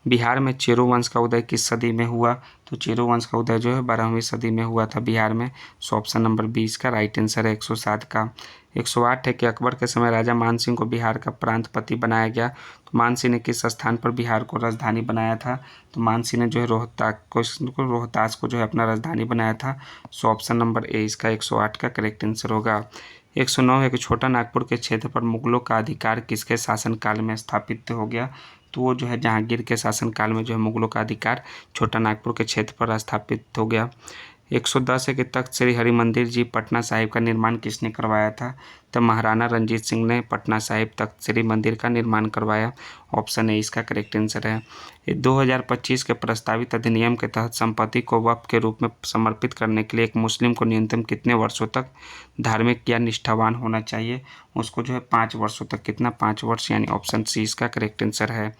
बिहार में चेरो वंश का उदय किस सदी में हुआ? तो चेरो वंश का उदय जो है 12वीं सदी में हुआ था बिहार में। सो ऑप्शन नंबर 20 का राइट आंसर है। 107 का 108 है कि अकबर के समय राजा मानसिंह को बिहार का प्रांतपति बनाया गया। तो मानसिंह ने किस स्थान पर बिहार को राजधानी बनाया था? तो मानसिंह ने जो है रोहतास को जो है अपना राजधानी बनाया था। सो ऑप्शन नंबर ए इसका 108 का करेक्ट आंसर होगा। 109 है कि छोटा नागपुर के क्षेत्र पर मुगलों का अधिकार किसके शासनकाल में स्थापित हो गया? तो वो जो है जहांगीर के शासनकाल में जो है मुगलों का अधिकार छोटा नागपुर के क्षेत्र पर स्थापित हो गया। 110 है कि तख्त श्री हरिमंदिर जी पटना साहिब का निर्माण किसने करवाया था? तो महाराणा रंजीत सिंह ने पटना साहिब तख्त श्री मंदिर का निर्माण करवाया। ऑप्शन ए इसका करेक्ट आंसर है। 2025 के प्रस्तावित अधिनियम के तहत संपत्ति को वक्फ के रूप में समर्पित करने के लिए एक मुस्लिम को न्यूनतम कितने वर्षों तक धार्मिक या निष्ठावान होना चाहिए? उसको जो है 5 वर्षों तक। कितना? 5 वर्ष, यानी ऑप्शन सी इसका करेक्ट आंसर है।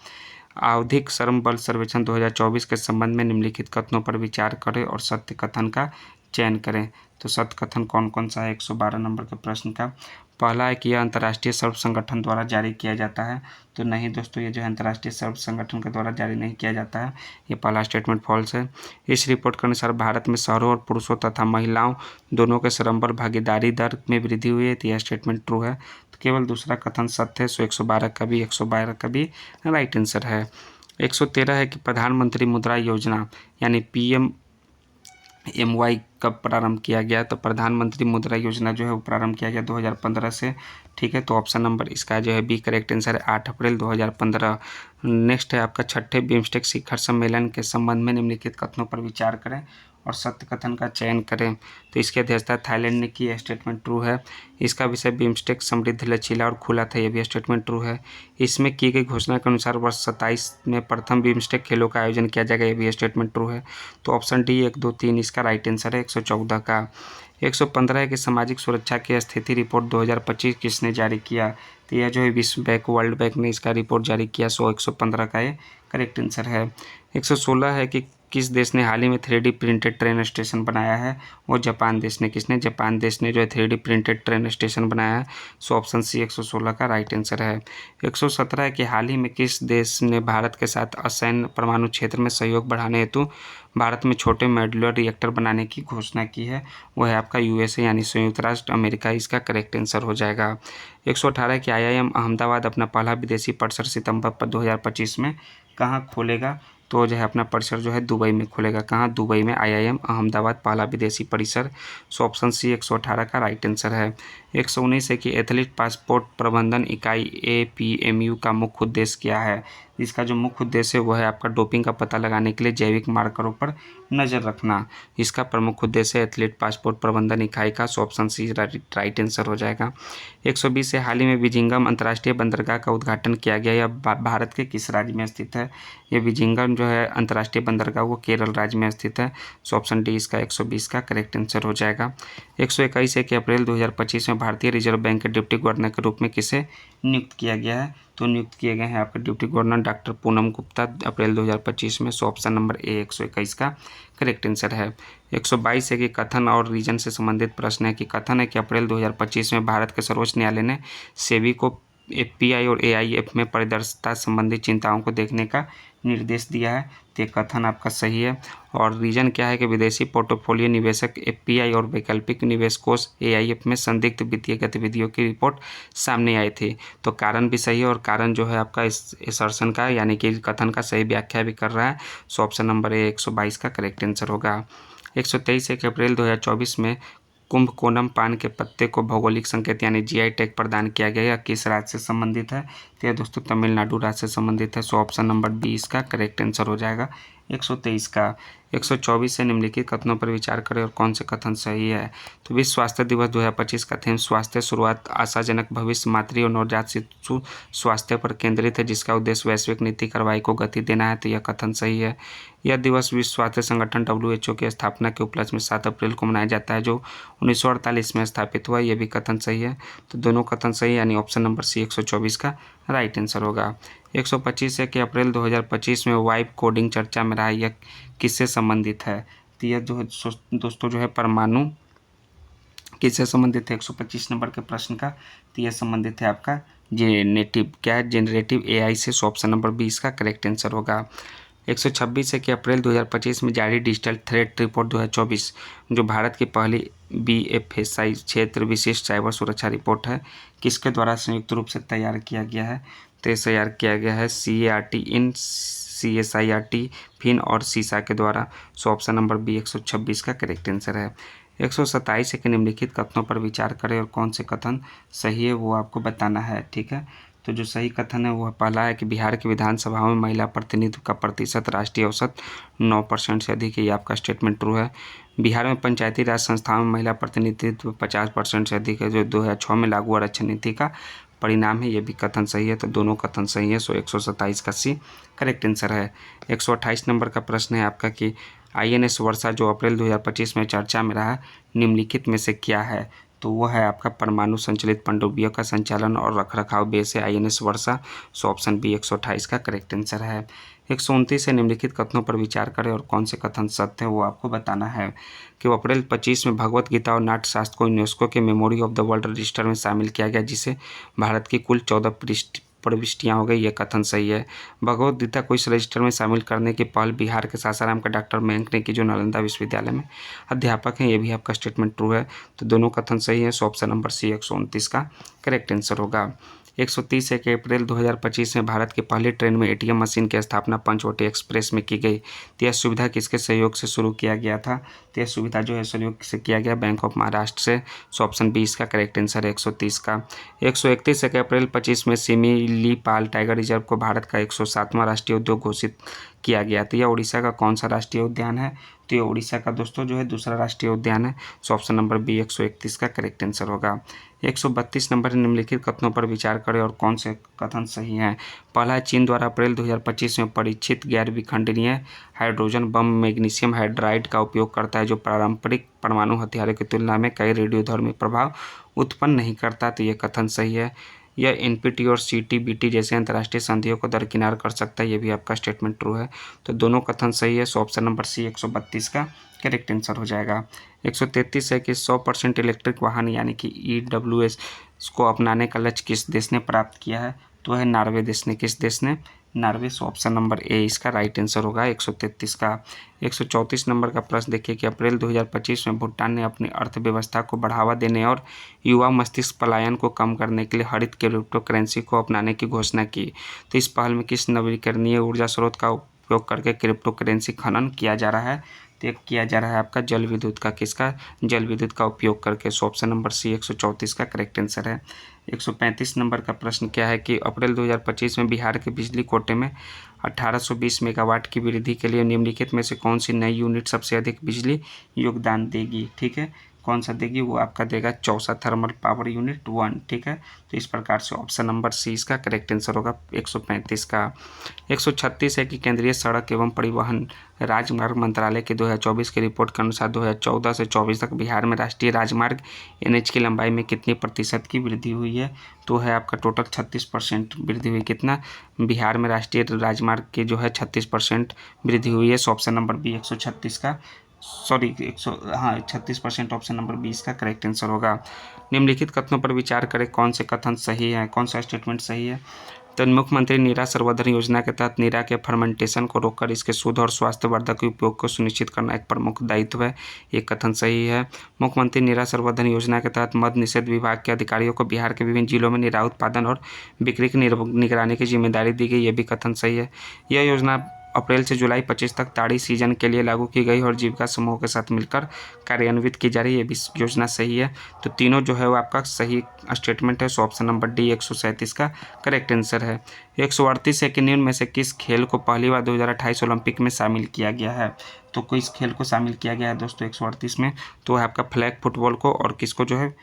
आवधिक श्रम बल सर्वेक्षण 2024 के संबंध में निम्नलिखित कथनों पर विचार करें और सत्य कथन का चयन करें। तो सत्य कथन कौन कौन सा है 112 नंबर के प्रश्न का? पहला है कि यह अंतर्राष्ट्रीय सर्व संगठन द्वारा जारी किया जाता है। तो नहीं दोस्तों, ये जो है अंतर्राष्ट्रीय सर्व संगठन के द्वारा जारी नहीं किया जाता है। ये पहला स्टेटमेंट फॉल्स है। इस रिपोर्ट के अनुसार भारत में शहरों और पुरुषों तथा महिलाओं दोनों के श्रम बल भागीदारी दर में वृद्धि हुई है। तो यह स्टेटमेंट ट्रू है। तो केवल दूसरा कथन सत्य है। सो 112 का भी 112 का भी राइट आंसर है। 113 है कि प्रधानमंत्री मुद्रा योजना यानी PMMY कब प्रारंभ किया गया? तो प्रधानमंत्री मुद्रा योजना जो है वो प्रारंभ किया गया 2015 से। ठीक है, तो ऑप्शन नंबर इसका जो है बी करेक्ट आंसर है, 8 अप्रैल 2015। नेक्स्ट है आपका छठे बिम्स्टेक शिखर सम्मेलन के संबंध में निम्नलिखित कथनों पर विचार करें और सत्य कथन का चयन करें। तो इसकी अध्यक्षता थाईलैंड ने की। स्टेटमेंट ट्रू है। इसका विषय बिम्स्टेक समृद्ध, लचीला और खुला था। यह भी स्टेटमेंट ट्रू है। इसमें की गई घोषणा के अनुसार वर्ष 27 में प्रथम बिम्स्टेक खेलों का आयोजन किया जाएगा। यह भी स्टेटमेंट ट्रू है। तो ऑप्शन डी 1, 2, 3 इसका राइट आंसर है। 114 का 115 है कि सामाजिक सुरक्षा की स्थिति रिपोर्ट 2025 किसने जारी किया? तो यह जो है विश्व बैंक, वर्ल्ड बैंक ने इसका रिपोर्ट जारी किया। सो 115 का ये करेक्ट आंसर है। 116 है कि किस देश ने हाल ही में 3D प्रिंटेड ट्रेन स्टेशन बनाया है? वो जापान देश ने। किसने? जापान देश ने जो है 3D प्रिंटेड ट्रेन स्टेशन बनाया है। सो ऑप्शन सी 116 का राइट आंसर है। 117 है कि हाल ही में किस देश ने भारत के साथ असैन्य परमाणु क्षेत्र में सहयोग बढ़ाने हेतु भारत में छोटे मॉड्यूलर रिएक्टर बनाने की घोषणा की है? वो है आपका USA यानी संयुक्त राष्ट्र अमेरिका। इसका करेक्ट आंसर हो जाएगा। 118 कि IIM अहमदाबाद अपना पहला विदेशी परिसर सितंबर 2025 में कहाँ खोलेगा? तो जो है अपना परिसर जो है दुबई में खोलेगा। कहाँ? दुबई में IIM अहमदाबाद पहला विदेशी परिसर। सो ऑप्शन सी 118 का राइट आंसर है। 119 है कि एथलीट पासपोर्ट प्रबंधन इकाई APMU का मुख्य उद्देश्य क्या है? इसका जो मुख्य उद्देश्य है वो है आपका डोपिंग का पता लगाने के लिए जैविक मार्करों पर नज़र रखना। इसका प्रमुख उद्देश्य है एथलीट पासपोर्ट प्रबंधन इकाई का। So option C right answer हो जाएगा। 120 से हाल ही में विजिंगम अंतर्राष्ट्रीय बंदरगाह का उद्घाटन किया गया। यह भारत के किस राज्य में स्थित है? ये विजिंगम जो है अंतर्राष्ट्रीय बंदरगाह वो केरल राज्य में स्थित है। सो ऑप्शन डी इसका 120 का करेक्ट आंसर हो जाएगा। 121 है कि अप्रैल 2025 में भारतीय रिजर्व बैंक के डिप्टी गवर्नर के रूप में किसे नियुक्त किया गया है? तो नियुक्त किए गए हैं आपके deputy governor doctor Poonam Gupta April 2025 में। सो ऑप्शन नंबर ए 121 का करेक्ट आंसर है। 122 है कि कथन और रीजन से संबंधित प्रश्न है कि कथन है कि अप्रैल 2025 में भारत के सर्वोच्च न्यायालय ने सेबी को FPI और AIF में पारदर्शिता संबंधी चिंताओं को देखने का निर्देश दिया है। तो ये कथन आपका सही है। और रीजन क्या है कि विदेशी पोर्टफोलियो निवेशक एफपीआई और वैकल्पिक निवेश कोष एआईएफ में संदिग्ध वित्तीय गतिविधियों की रिपोर्ट सामने आई थी। तो कारण भी सही है और कारण जो है आपका इस असर्शन का यानी कि कथन का सही व्याख्या भी कर रहा है। सो ऑप्शन नंबर ए 122 का करेक्ट आंसर होगा। 123 1 अप्रैल 2024 में कुंभकोनम पान के पत्ते को भौगोलिक संकेत यानी जीआई टैग प्रदान किया गया। यह किस राज्य से संबंधित है? तो यह दोस्तों तमिलनाडु राज्य से संबंधित है। सो ऑप्शन नंबर 20 का करेक्ट आंसर हो जाएगा 123 का। 124 से निम्नलिखित कथनों पर विचार करें और कौन से कथन सही है? तो विश्व स्वास्थ्य दिवस 2025 का थीम स्वास्थ्य शुरुआत आशाजनक भविष्य मातृ और नवजात शिशु स्वास्थ्य पर केंद्रित है, जिसका उद्देश्य वैश्विक नीति कार्रवाई को गति देना है। तो यह कथन सही है। यह दिवस विश्व स्वास्थ्य संगठन WHO की स्थापना के उपलक्ष्य में 7 अप्रैल को मनाया जाता है, जो 1948 में स्थापित हुआ। यह भी कथन सही है। तो दोनों कथन सही यानी ऑप्शन नंबर सी 124 का राइट आंसर होगा। 125 है कि अप्रैल 2025 में वाइब कोडिंग चर्चा में रहा। यह किससे संबंधित है? तो यह जो दोस्तों जो है परमाणु किससे संबंधित है 125 नंबर के प्रश्न का? तो यह संबंधित है आपका जेनरेटिव एआई से। ऑप्शन नंबर 20 का करेक्ट आंसर होगा। 126 है कि अप्रैल 2025 में जारी डिजिटल थ्रेट रिपोर्ट 2024 जो भारत की पहली BFSI क्षेत्र विशिष्ट साइबर सुरक्षा रिपोर्ट है, किसके द्वारा संयुक्त रूप से तैयार किया गया है? तो ये तैयार किया गया है CART इन CSIRT फिन और सीसा के द्वारा। सो ऑप्शन नंबर बी 126 का करेक्ट आंसर है। 127 है कि निम्नलिखित कथनों पर विचार करें और कौन से कथन सही है वो आपको बताना है। ठीक है, तो जो सही कथन है वो पहला है कि बिहार की विधानसभा में महिला प्रतिनिधित्व का प्रतिशत राष्ट्रीय औसत 9% से अधिक है। ये आपका स्टेटमेंट ट्रू है। बिहार में पंचायती राज संस्थाओं में महिला प्रतिनिधित्व 50% से अधिक है, जो 2006 में लागू आरक्षण नीति का परिणाम है। ये भी कथन सही है। तो दोनों कथन सही है। सो 127 का सी करेक्ट आंसर है। 128 नंबर का प्रश्न है आपका कि INS वर्षा जो अप्रैल 2025 में चर्चा में रहा, निम्नलिखित में से क्या है? तो वह है आपका परमाणु संचालित पनडुब्बियों का संचालन और रखरखाव बेस है INS वर्षा। सो ऑप्शन बी 128 का करेक्ट आंसर है। 129 से निम्नलिखित कथनों पर विचार करें और कौन से कथन सत्य है वो आपको बताना है। कि अप्रैल 25 में भगवत गीता और नाट्यशास्त्र को यूनेस्को के memory of the world register में शामिल किया गया, जिसे भारत की कुल 14 प्रविष्टियाँ हो गई। ये कथन सही है। भगवत गीता को इस रजिस्टर में शामिल करने की पहल बिहार के सासाराम के डॉक्टर मयंक ने की, जो नालंदा विश्वविद्यालय में अध्यापक हैं। ये भी आपका स्टेटमेंट ट्रू है। तो दोनों कथन सही है। सो ऑप्शन नंबर सी 129 का करेक्ट आंसर होगा। 130 है कि अप्रैल 2025 में भारत की पहली ट्रेन में ATM मशीन की स्थापना पंचवटी एक्सप्रेस में की गई। तो यह सुविधा किसके सहयोग से शुरू किया गया था? तो यह सुविधा जो है सहयोग से किया गया बैंक ऑफ महाराष्ट्र से। सो ऑप्शन 20 का करेक्ट आंसर है 130 का। 131 है कि अप्रैल 25 में सिमिलीपाल टाइगर रिजर्व को भारत का 107वां राष्ट्रीय उद्यान घोषित किया गया। तो यह उड़ीसा का कौन सा राष्ट्रीय उद्यान है? तो ये उड़ीसा का दोस्तों जो है दूसरा राष्ट्रीय उद्यान है। सो ऑप्शन नंबर बी 131 का करेक्ट आंसर होगा। 132 नंबर निम्नलिखित कथनों पर विचार करें और कौन से कथन सही हैं। पहला है चीन द्वारा अप्रैल 2025 में परीक्षित गैर विखंडनीय हाइड्रोजन बम मैग्नीशियम हाइड्राइड का उपयोग करता है, जो पारंपरिक परमाणु हथियारों की तुलना में कई रेडियोधर्मी प्रभाव उत्पन्न नहीं करता। तो ये कथन सही है। यह NPT और CTBT जैसे अंतर्राष्ट्रीय संधियों को दरकिनार कर सकता है। ये भी आपका स्टेटमेंट ट्रू है। तो दोनों कथन सही है। सो ऑप्शन नंबर सी 132 का करेक्ट आंसर हो जाएगा। 133 है कि 100% इलेक्ट्रिक वाहन यानी कि EWS को अपनाने का लक्ष्य किस देश ने प्राप्त किया है? तो है नॉर्वे देश ने। किस देश ने? Norway. So option number A इसका राइट आंसर होगा 133 का। 134 नंबर का प्रश्न देखिए कि अप्रैल 2025 में भूटान ने अपनी अर्थव्यवस्था को बढ़ावा देने और युवा मस्तिष्क पलायन को कम करने के लिए हरित क्रिप्टो करेंसी को अपनाने की घोषणा की। तो इस पहल में किस नवीकरणीय ऊर्जा स्रोत का उपयोग करके क्रिप्टो करेंसी खनन किया जा रहा है? तो किया जा रहा है आपका जल विद्युत का। किसका? जल विद्युत का उपयोग करके। सो ऑप्शन नंबर सी 134 का करेक्ट आंसर है। 135 नंबर का प्रश्न क्या है कि अप्रैल 2025 में बिहार के बिजली कोटे में 1820 मेगावाट की वृद्धि के लिए निम्नलिखित में से कौन सी नई यूनिट सबसे अधिक बिजली योगदान देगी? ठीक है, कौन सा देगी? वो आपका देगा चौसा थर्मल पावर यूनिट 1। ठीक है, तो इस प्रकार से ऑप्शन नंबर सी इसका करेक्ट आंसर होगा 135 का। 136 है कि केंद्रीय सड़क एवं परिवहन राजमार्ग मंत्रालय के 2024 की रिपोर्ट के अनुसार 2014 से 24 तक बिहार में राष्ट्रीय राजमार्ग NH की लंबाई में कितनी प्रतिशत की वृद्धि हुई है? तो है आपका टोटल 36% वृद्धि हुई। कितना? बिहार में राष्ट्रीय राजमार्ग की जो है 36% वृद्धि हुई है। ऑप्शन नंबर बी 136 का 36% ऑप्शन नंबर 20 का करेक्ट आंसर होगा। निम्नलिखित कथनों पर विचार करें कौन से कथन सही है, कौन सा स्टेटमेंट सही है। तो मुख्यमंत्री नीरा सर्वधन योजना के तहत नीरा के फर्मेंटेशन को रोककर इसके शुद्ध और स्वास्थ्यवर्धक उपयोग को सुनिश्चित करना एक प्रमुख दायित्व है। ये कथन सही है। मुख्यमंत्री नीरा सर्वधन योजना के तहत मद्य निषेध विभाग के अधिकारियों को बिहार के विभिन्न जिलों में नीरा उत्पादन और बिक्री की निगरानी की जिम्मेदारी दी गई। ये भी कथन सही है। यह योजना अप्रैल से जुलाई 25 तक ताड़ी सीजन के लिए लागू की गई और जीविका समूह के साथ मिलकर कार्यान्वित की जा रही है। ये भी योजना सही है। तो तीनों जो है वो आपका सही स्टेटमेंट है। सो ऑप्शन नंबर डी 137 का करेक्ट आंसर है। 138 है कि निम्न में से किस खेल को पहली बार 2028 ओलंपिक में शामिल किया गया है। तो किस खेल को शामिल किया गया है दोस्तों 138 में, तो है आपका फ्लैग फुटबॉल को, और किसको जो है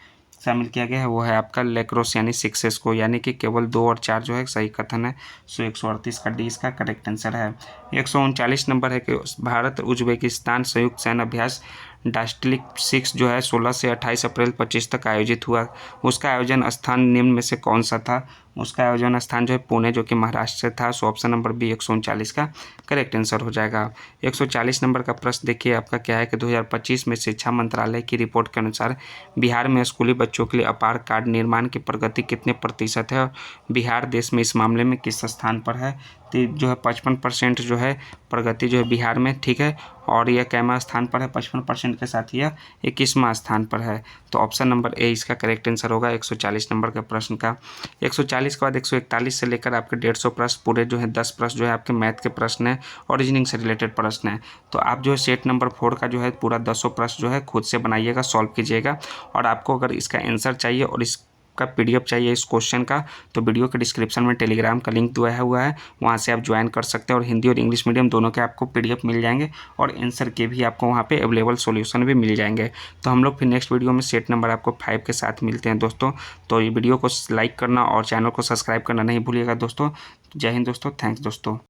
शामिल किया गया है वो है आपका लैक्रोस यानी सिक्सेस को, यानी कि केवल 2 और 4 जो है सही कथन है। सो 138 का डी इसका करेक्ट आंसर है। 139 नंबर है कि भारत उज्बेकिस्तान संयुक्त सैन्य अभ्यास डास्टिलिक 6 जो है 16 से 28 अप्रैल 25 तक आयोजित हुआ। उसका आयोजन स्थान निम्न में से कौन सा था। उसका आयोजन स्थान जो है पुणे जो कि महाराष्ट्र से था। सो ऑप्शन नंबर बी 139 का करेक्ट आंसर हो जाएगा। 140 नंबर का प्रश्न देखिए आपका क्या है कि 2025 में शिक्षा मंत्रालय की रिपोर्ट के अनुसार बिहार में स्कूली बच्चों के लिए अपार कार्ड निर्माण की प्रगति कितने प्रतिशत है और बिहार देश में इस मामले में किस स्थान पर है। तो जो है 55% जो है प्रगति जो है बिहार में, ठीक है, और यह कैमा स्थान पर है 55% के साथ यह 21वां स्थान पर है। तो ऑप्शन नंबर ए इसका करेक्ट आंसर होगा 140 नंबर के प्रश्न का। 140 के बाद 141 से लेकर आपके 150 प्रश्न पूरे जो है 10 प्रश्न जो है आपके मैथ के प्रश्न है और रीजनिंग से रिलेटेड प्रश्न है। तो आप जो है सेट नंबर 4 का जो है पूरा 200 प्रश्न जो है खुद से बनाइएगा, सॉल्व कीजिएगा, और आपको अगर इसका आंसर चाहिए और इस का PDF चाहिए इस क्वेश्चन का, तो वीडियो के डिस्क्रिप्शन में टेलीग्राम का लिंक दिया हुआ है, वहाँ से आप ज्वाइन कर सकते हैं और हिंदी और इंग्लिश मीडियम दोनों के आपको PDF मिल जाएंगे और आंसर के भी आपको वहाँ पे अवेलेबल सॉल्यूशन भी मिल जाएंगे। तो हम लोग फिर नेक्स्ट वीडियो में सेट नंबर आपको 5 के साथ मिलते हैं दोस्तों। तो ये वीडियो को लाइक करना और चैनल को सब्सक्राइब करना नहीं भूलिएगा दोस्तों। जय हिंद दोस्तों, थैंक्स दोस्तों।